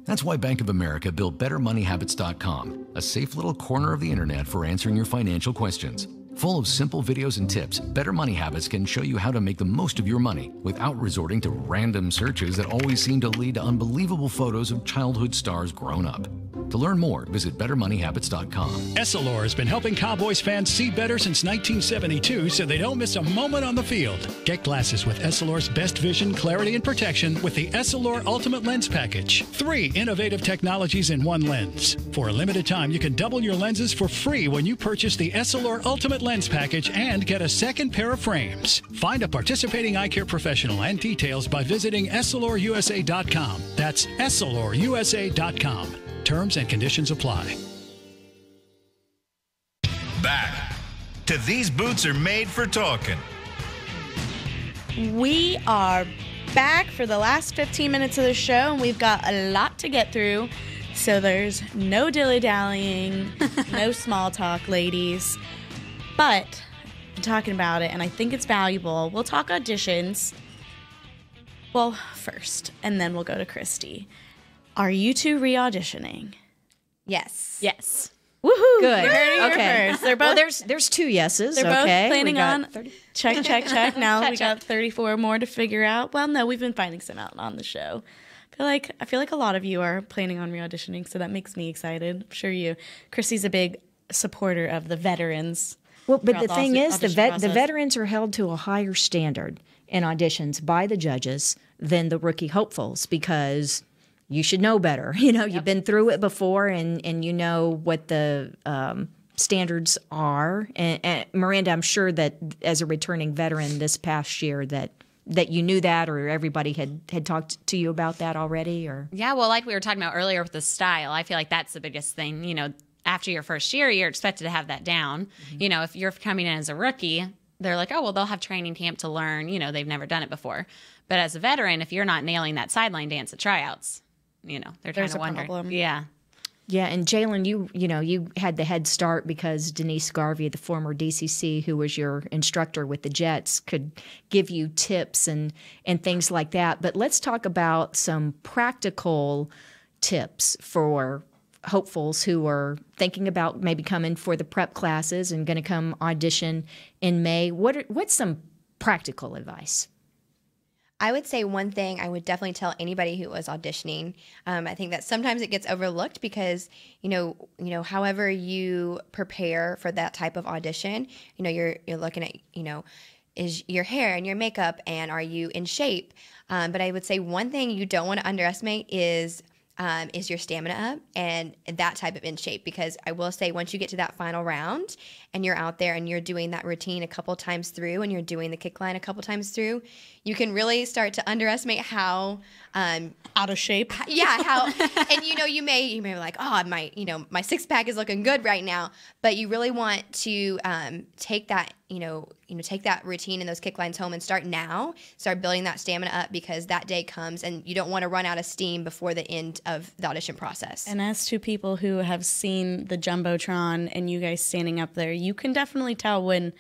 N: That's why Bank of America built BetterMoneyHabits.com, a safe little corner of the internet for answering your financial questions. Full of simple videos and tips, Better Money Habits can show you how to make the most of your money without resorting to random searches that always seem to lead to unbelievable photos of childhood stars grown up. To learn more, visit BetterMoneyHabits.com.
F: Essilor has been helping Cowboys fans see better since 1972 so they don't miss a moment on the field. Get glasses with Essilor's best vision, clarity, and protection with the Essilor Ultimate Lens Package. 3 innovative technologies in one lens. For a limited time, you can double your lenses for free when you purchase the Essilor Ultimate Lens Package and get a second pair of frames. Find a participating eye care professional and details by visiting EssilorUSA.com. That's EssilorUSA.com. Terms and conditions apply.
A: Back to These Boots Are Made for Talking.
B: We are back for the last 15 minutes of the show, and we've got a lot to get through. So there's no dilly-dallying, no small talk, ladies. But I'm talking about it, and I think it's valuable. We'll talk auditions. Well, first, and then we'll go to Kristi. Are you two re-auditioning?
D: Yes.
B: Yes. Woohoo!
C: Good.
B: You heard it here
C: Okay.
B: first. They're both.
C: Well, there's 2 yeses.
B: They're both planning on
C: 30.
B: check. Now we
C: Check.
B: got 34 more to figure out. Well, no, we've been finding some out on the show. I feel like a lot of you are planning on re-auditioning, so that makes me excited. I'm sure you. Kristi's a big supporter of the veterans.
C: Well, but the
B: throughout
C: thing is, the
B: process.
C: veterans are held to a higher standard in auditions by the judges than the rookie hopefuls because you should know better. You know, you've been through it before, and you know what the standards are. And Miranda, I'm sure that as a returning veteran this past year that you knew that, or everybody had talked to you about that already, or
E: Yeah, well, like we were talking about earlier with the style, I feel like that's the biggest thing. You know, after your first year, you're expected to have that down. Mm-hmm. You know, if you're coming in as a rookie, they're like, oh, well, they'll have training camp to learn. You know, they've never done it before. But as a veteran, if you're not nailing that sideline dance at tryouts, you know, they're kind of wondering.
B: Problem.
E: Yeah.
C: Yeah, and Jalyn, you had the head start because Denise Garvey, the former DCC, who was your instructor with the Jets, could give you tips and things like that. But let's talk about some practical tips for hopefuls who are thinking about maybe coming for the prep classes and going to come audition in May. What's some practical advice?
D: I would say one thing I would definitely tell anybody who was auditioning. I think that sometimes it gets overlooked because, you know, however you prepare for that type of audition, you know, you're looking at, you know, is your hair and your makeup and are you in shape? But I would say one thing you don't want to underestimate is your stamina up and that type of in shape, because I will say once you get to that final round and you're out there and you're doing that routine a couple times through and you're doing the kick line a couple times through, you can really start to underestimate how
B: out of shape.
D: How and you may be like, oh, my 6-pack is looking good right now, but you really want to take that take that routine and those kick lines home and start building that stamina up, because that day comes and you don't want to run out of steam before the end of the audition process.
B: And as two people who have seen the Jumbotron and you guys standing up there, you can definitely tell when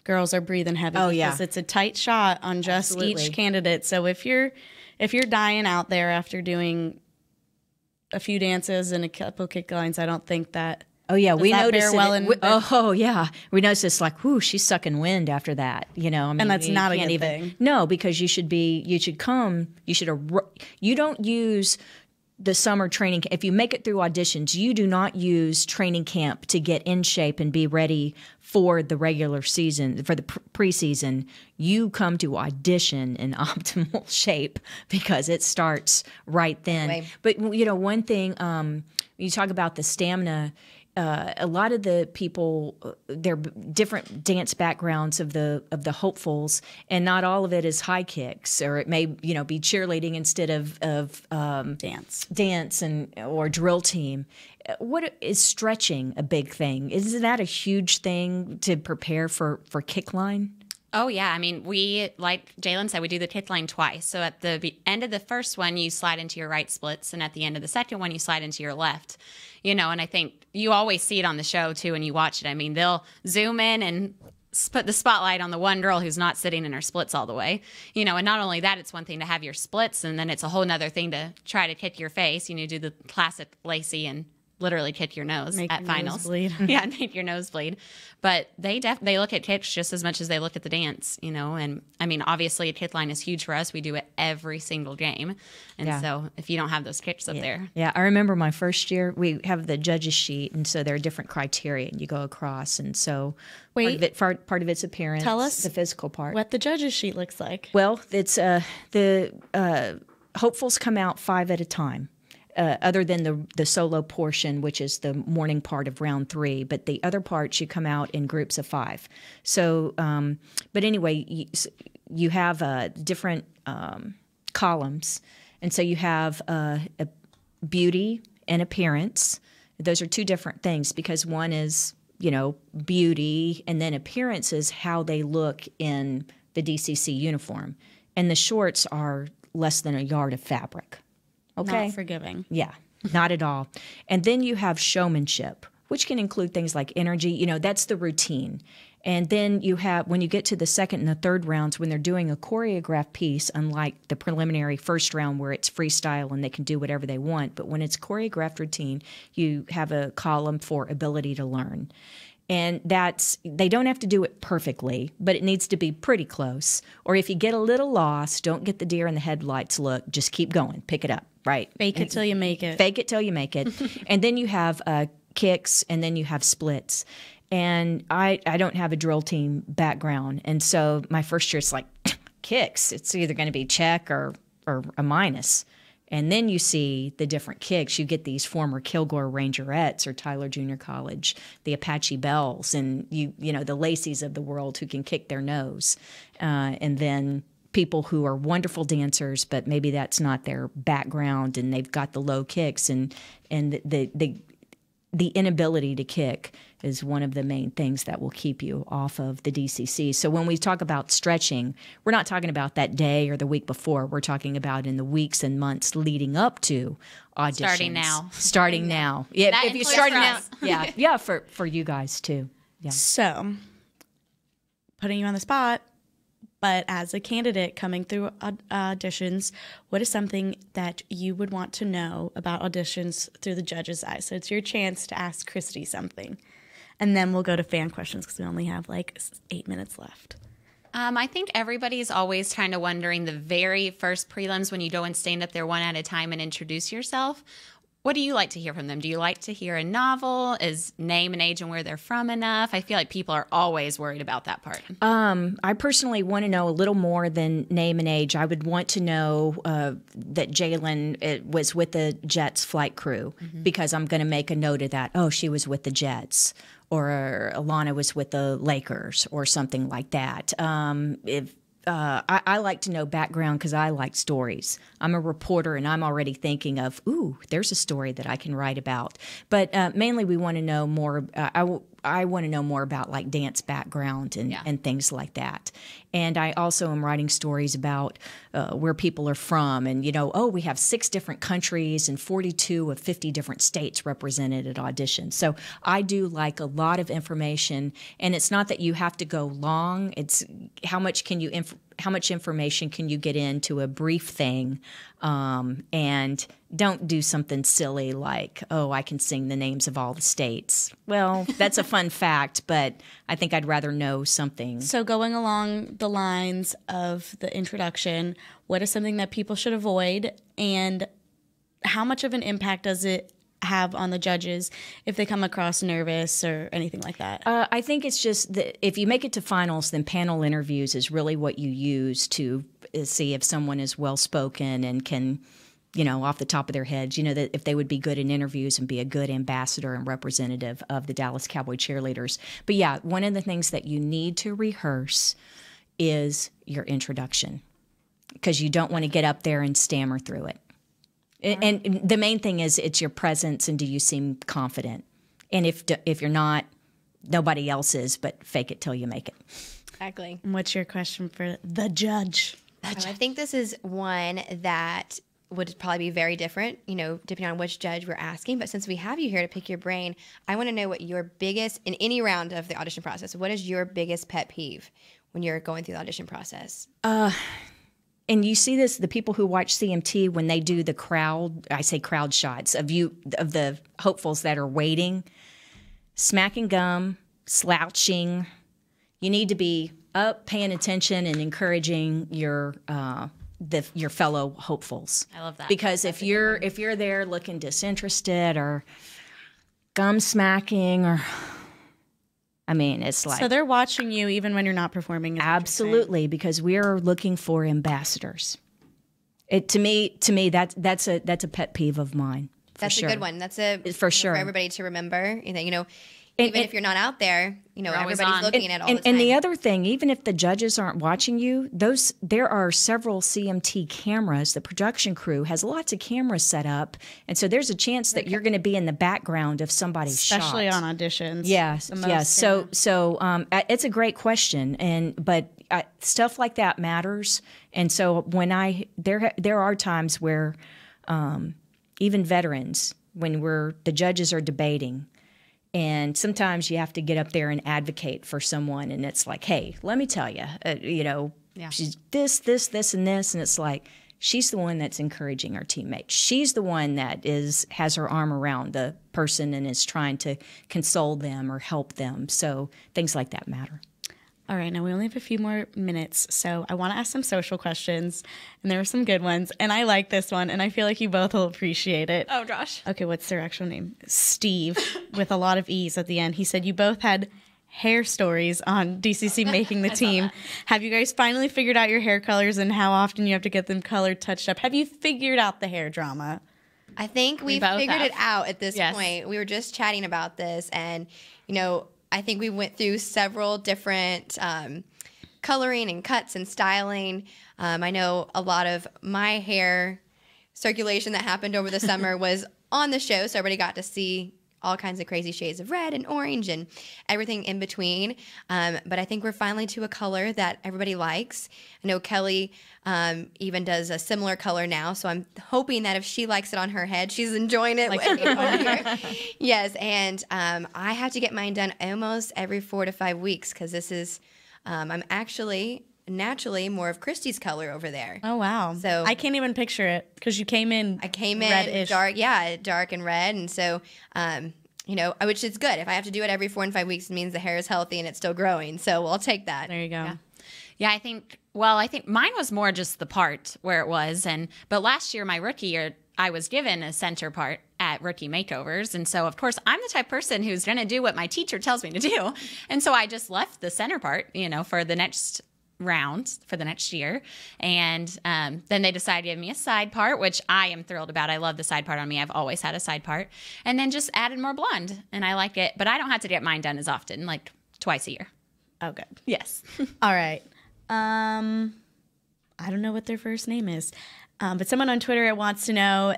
B: girls are breathing heavy, because it's a tight shot on just each candidate. So if you're dying out there after doing a few dances and a couple kick lines, I don't think that.
C: Oh yeah, we noticed
B: it.
C: We noticed it's like, whoo, she's sucking wind after that. I mean,
B: and that's not a good thing.
C: No, because you don't use the summer training. If you make it through auditions, you do not use training camp to get in shape and be ready for the regular season, for the preseason. You come to audition in optimal shape because it starts right then.
D: Right.
C: But one thing, you talk about the stamina. A lot of the people, they're different dance backgrounds of the hopefuls, and not all of it is high kicks, or it may be cheerleading instead of dance or drill team. What is stretching a big thing? Isn't that a huge thing to prepare for kick line?
E: Oh, yeah. I mean, we, like Jalyn said, we do the kick line twice. So at the end of the first one, you slide into your right splits, and at the end of the second one, you slide into your left. And I think you always see it on the show, too, when you watch it. I mean, they'll zoom in and put the spotlight on the one girl who's not sitting in her splits all the way. And not only that, it's one thing to have your splits, and then it's a whole nother thing to try to kick your face. Do the classic Lacey and literally kick your nose at finals. Yeah, make your nose bleed. But they look at kicks just as much as they look at the dance, And I mean, obviously, a kick line is huge for us. We do it every single game, and so if you don't have those kicks up there,
C: I remember my first year. We have the judges sheet, and so there are different criteria, and you go across, and so part of its appearance.
B: Tell us
C: the physical part.
B: What the judges sheet looks like.
C: Well, it's the hopefuls come out 5 at a time. Other than the solo portion, which is the morning part of round 3. But the other parts, you come out in groups of 5. So, but anyway, you have different columns. And so you have a beauty and appearance. Those are 2 different things, because one is, beauty, and then appearance is how they look in the DCC uniform. And the shorts are less than a yard of fabric. Okay.
B: Not forgiving.
C: Yeah, not at all. And then you have showmanship, which can include things like energy. That's the routine. And then you have, when you get to the second and the third rounds, when they're doing a choreographed piece, unlike the preliminary first round where it's freestyle and they can do whatever they want, but when it's choreographed routine, you have a column for ability to learn. And they don't have to do it perfectly, but it needs to be pretty close. Or if you get a little lost, don't get the deer in the headlights look. Just keep going. Pick it up, right?
B: Fake it till you make it.
C: Fake it till you make it. And then you have kicks, and then you have splits. And I don't have a drill team background. And so my first year, it's like, kicks. It's either going to be check or a minus. And then you see the different kicks. You get these former Kilgore Rangerettes or Tyler Junior College, the Apache Bells, and the Lacey's of the world who can kick their nose. And then people who are wonderful dancers, but maybe that's not their background, and they've got the low kicks, and the inability to kick is one of the main things that will keep you off of the DCC. So when we talk about stretching, we're not talking about that day or the week before. We're talking about in the weeks and months leading up to auditions. Starting now. Yeah,
E: that
C: if you're starting now.
E: us.
C: Yeah, for you guys too. Yeah.
B: So, putting you on the spot, but as a candidate coming through auditions, what is something that you would want to know about auditions through the judge's eyes? So it's your chance to ask Kristi something. And then we'll go to fan questions because we only have like 8 minutes left.
E: I think everybody's always kind of wondering the very first prelims when you go and stand up there one at a time and introduce yourself. What do you like to hear from them? Do you like to hear a novel? Is name and age and where they're from enough? I feel like people are always worried about that part.
C: I personally want to know a little more than name and age. I would want to know that Jalyn was with the Jets flight crew, because I'm going to make a note of that. Oh, she was with the Jets. Or Alana was with the Lakers or something like that. I like to know background because I like stories. I'm a reporter, and I'm already thinking of, ooh, there's a story that I can write about. But mainly we want to know more. I I want to know more about like dance background and things like that. And I also am writing stories about where people are from, and we have 6 different countries and 42 of 50 different states represented at auditions. So I do like a lot of information, and it's not that you have to go long. It's how much information can you get into a brief thing, and don't do something silly like, I can sing the names of all the states. Well, that's a fun fact, but I think I'd rather know something.
B: So going along the lines of the introduction, what is something that people should avoid, and how much of an impact does it have on the judges if they come across nervous or anything like that?
C: I think it's just that if you make it to finals, then panel interviews is really what you use to see if someone is well-spoken and can, off the top of their heads, that if they would be good in interviews and be a good ambassador and representative of the Dallas Cowboy cheerleaders. But yeah, one of the things that you need to rehearse is your introduction, because you don't want to get up there and stammer through it. And the main thing is it's your presence, and do you seem confident? And if you're not, nobody else is, but fake it till you make it.
D: Exactly.
B: What's your question for the judge?
D: I think this is one that would probably be very different, depending on which judge we're asking. But since we have you here to pick your brain, I want to know what your biggest, in any round of the audition process, what is your biggest pet peeve when you're going through the audition process?
C: And you see this, the people who watch CMT, when they do the crowd shots of the hopefuls that are waiting, smacking gum, slouching. You need to be up, paying attention, and encouraging your fellow hopefuls.
E: I love that.
C: Because if you're there looking disinterested or gum smacking it's like...
B: So they're watching you even when you're not performing.
C: Absolutely, because we are looking for ambassadors. To me, that's a pet peeve of mine.
D: That's a good one. That's
C: for sure
D: for everybody to remember. Even if you're not out there, everybody's looking at all the time.
C: And the other thing, even if the judges aren't watching you, there are several CMT cameras. The production crew has lots of cameras set up, and so there's a chance that you're going to be in the background of somebody's shot.
B: Especially on auditions.
C: Yes. So it's a great question, but stuff like that matters. And so when there are times where even veterans, when the judges are debating. And sometimes you have to get up there and advocate for someone, and it's like, hey, let me tell you, she's this, and this, and it's like she's the one that's encouraging our teammates. She's the one that has her arm around the person and is trying to console them or help them. So things like that matter.
B: All right, now we only have a few more minutes, so I want to ask some social questions, and there are some good ones, and I like this one, and I feel like you both will appreciate it.
E: Oh, gosh.
B: Okay, what's their actual name? Steve, with a lot of E's at the end. He said you both had hair stories on DCC Making the Team. Have you guys finally figured out your hair colors and how often you have to get them colored, touched up? Have you figured out the hair drama?
D: I think we've figured it out at this point. We were just chatting about this, and, I think we went through several different coloring and cuts and styling. I know a lot of my hair circulation that happened over the summer was on the show, so everybody got to see all kinds of crazy shades of red and orange and everything in between. But I think we're finally to a color that everybody likes. I know Kelly even does a similar color now, so I'm hoping that if she likes it on her head, she's enjoying it. Yes, and I have to get mine done almost every 4 to 5 weeks because this is, I'm actually naturally more of Kristi's color over there.
B: Oh, wow. So I can't even picture it because you came in reddish.
D: Dark and red. And so, which is good. If I have to do it every 4 and 5 weeks, it means the hair is healthy and it's still growing. So I'll take that.
B: There you go.
E: Yeah, I think mine was more just the part where it was. But last year, my rookie year, I was given a center part at rookie makeovers. And so, of course, I'm the type of person who's going to do what my teacher tells me to do. And so I just left the center part, for the next round for the next year. And then they decided to give me a side part, which I am thrilled about. I love the side part on me. I've always had a side part. And then just added more blonde. And I like it. But I don't have to get mine done as often, like twice a year.
B: Oh, good.
E: Yes.
B: All right. I don't know what their first name is. But someone on Twitter wants to know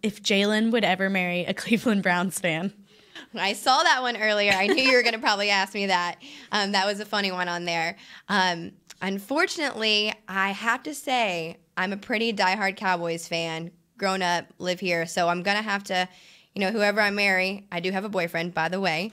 B: if Jalyn would ever marry a Cleveland Browns fan.
D: I saw that one earlier. I knew you were going to probably ask me that. That was a funny one on there. Unfortunately, I have to say I'm a pretty diehard Cowboys fan. Grown up, live here, so I'm going to have to, whoever I marry, I do have a boyfriend, by the way,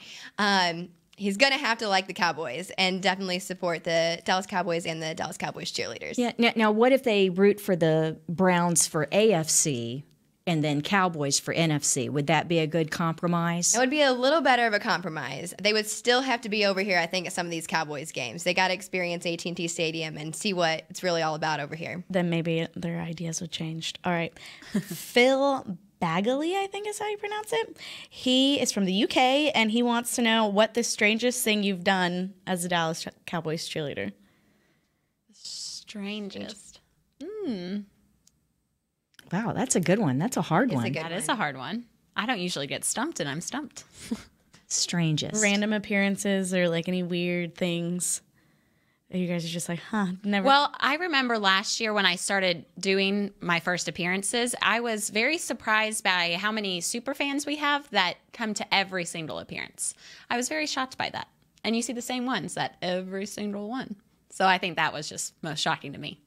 D: he's going to have to like the Cowboys and definitely support the Dallas Cowboys and the Dallas Cowboys cheerleaders.
C: Yeah. Now, what if they root for the Browns for AFC and then Cowboys for NFC? Would that be a good compromise?
D: It would be a little better of a compromise. They would still have to be over here, I think, at some of these Cowboys games. They got to experience AT&T Stadium and see what it's really all about over here.
B: Then maybe their ideas would change. All right. Phil Bagley, I think is how you pronounce it. He is from the UK, and he wants to know what the strangest thing you've done as a Dallas Cowboys cheerleader.
E: Strangest.
C: Wow, that's a good one. That's a hard one.
E: That is a hard one. I don't usually get stumped, and I'm stumped.
C: Strangest.
B: Random appearances or like any weird things that you guys are just like, never.
E: Well, I remember last year when I started doing my first appearances, I was very surprised by how many super fans we have that come to every single appearance. I was very shocked by that. And you see the same ones at every single one. So I think that was just most shocking to me.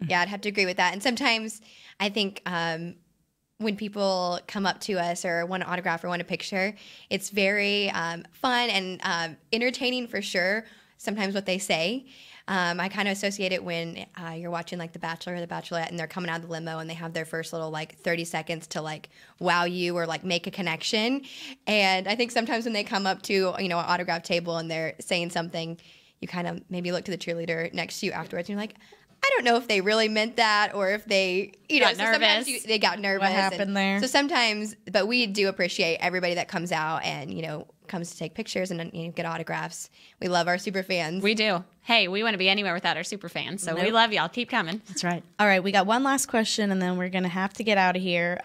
D: Yeah, I'd have to agree with that. And sometimes I think when people come up to us or want an autograph or want a picture, it's very fun and entertaining for sure, sometimes what they say. I kind of associate it when you're watching like The Bachelor or The Bachelorette and they're coming out of the limo and they have their first little like 30 seconds to like wow you or like make a connection. And I think sometimes when they come up to, an autograph table and they're saying something, you kind of maybe look to the cheerleader next to you afterwards and you're like, I don't know if they really meant that or if they,
E: got nervous.
D: They got nervous.
B: What happened there?
D: So sometimes, but we do appreciate everybody that comes out and, comes to take pictures and get autographs. We love our super fans.
E: We do. Hey, we wouldn't be anywhere without our super fans. So we love y'all. Keep coming.
C: That's right.
B: All right, we got one last question and then we're going to have to get out of here.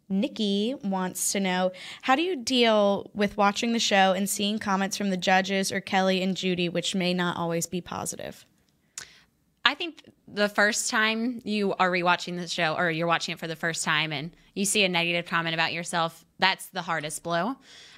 B: Nikki wants to know, how do you deal with watching the show and seeing comments from the judges or Kelly and Judy, which may not always be positive?
E: I think the first time you are rewatching the show or you're watching it for the first time and you see a negative comment about yourself, that's the hardest blow.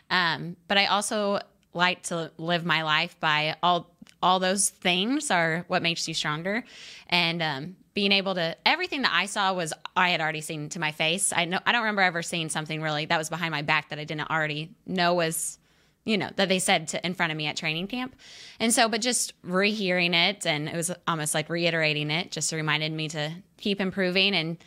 E: But I also like to live my life by all those things are what makes you stronger. And being able to, everything that I saw was I had already seen to my face. I don't remember ever seeing something really that was behind my back that I didn't already know was, that they said in front of me at training camp. And so, but just rehearing it, and it was almost like reiterating it, just reminded me to keep improving. And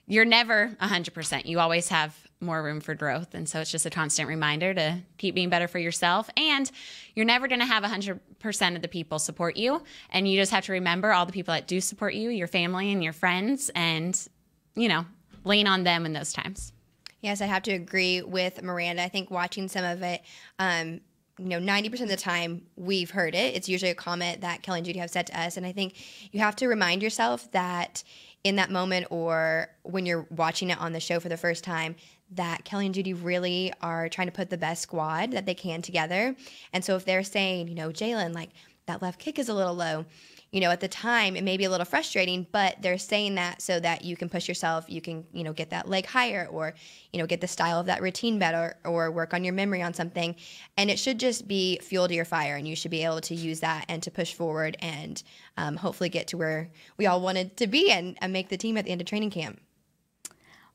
E: you're never 100%. You always have more room for growth. And so it's just a constant reminder to keep being better for yourself. And you're never going to have 100% of the people support you. And you just have to remember all the people that do support you, your family and your friends, and, lean on them in those times.
D: Yes, I have to agree with Miranda. I think watching some of it, 90% of the time we've heard it. It's usually a comment that Kelly and Judy have said to us. And I think you have to remind yourself that in that moment or when you're watching it on the show for the first time, that Kelly and Judy really are trying to put the best squad that they can together. And so if they're saying, Jalyn, like that left kick is a little low, at the time it may be a little frustrating, but they're saying that so that you can push yourself, you can, get that leg higher or, get the style of that routine better or work on your memory on something. And it should just be fuel to your fire, and you should be able to use that and to push forward and hopefully get to where we all wanted to be and make the team at the end of training camp.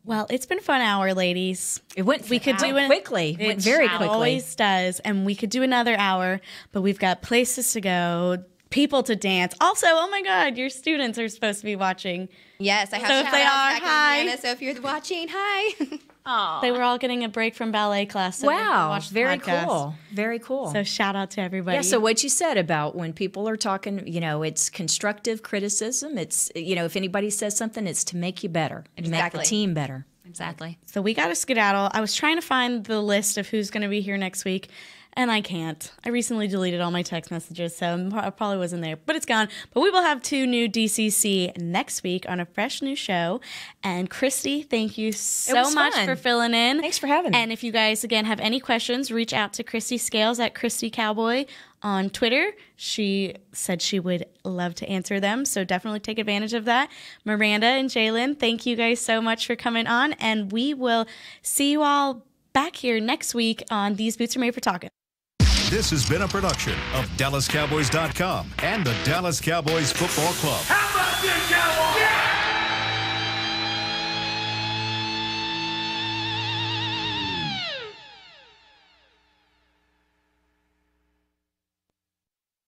B: Well, it's been a fun hour, ladies.
C: It went quickly. It went very quickly.
B: It always does. And we could do another hour, but we've got places to go, people to dance. Also, oh my God, your students are supposed to be watching.
D: Yes, I have
B: so if they are, hi.
D: Indiana, so if you're watching, hi.
B: Aww. They were all getting a break from ballet class. So
C: wow, very cool. Very cool.
B: So shout out to everybody.
C: Yeah, so what you said about when people are talking, it's constructive criticism. It's, if anybody says something, it's to make you better, and make the team better.
E: Exactly.
B: So we got to skedaddle. I was trying to find the list of who's going to be here next week, and I can't. I recently deleted all my text messages, so I probably wasn't there, but it's gone. But we will have 2 new DCC next week on a fresh new show. And Kristi, thank you so much for filling in.
C: Thanks for having me.
B: And if you guys, again, have any questions, reach out to Kristi Scales at Kristi Cowboy on Twitter. She said she would love to answer them, so definitely take advantage of that. Miranda and Jalyn, thank you guys so much for coming on, and we will see you all back here next week on These Boots Are Made for Talking.
A: This has been a production of DallasCowboys.com and the Dallas Cowboys Football Club.
O: How about this,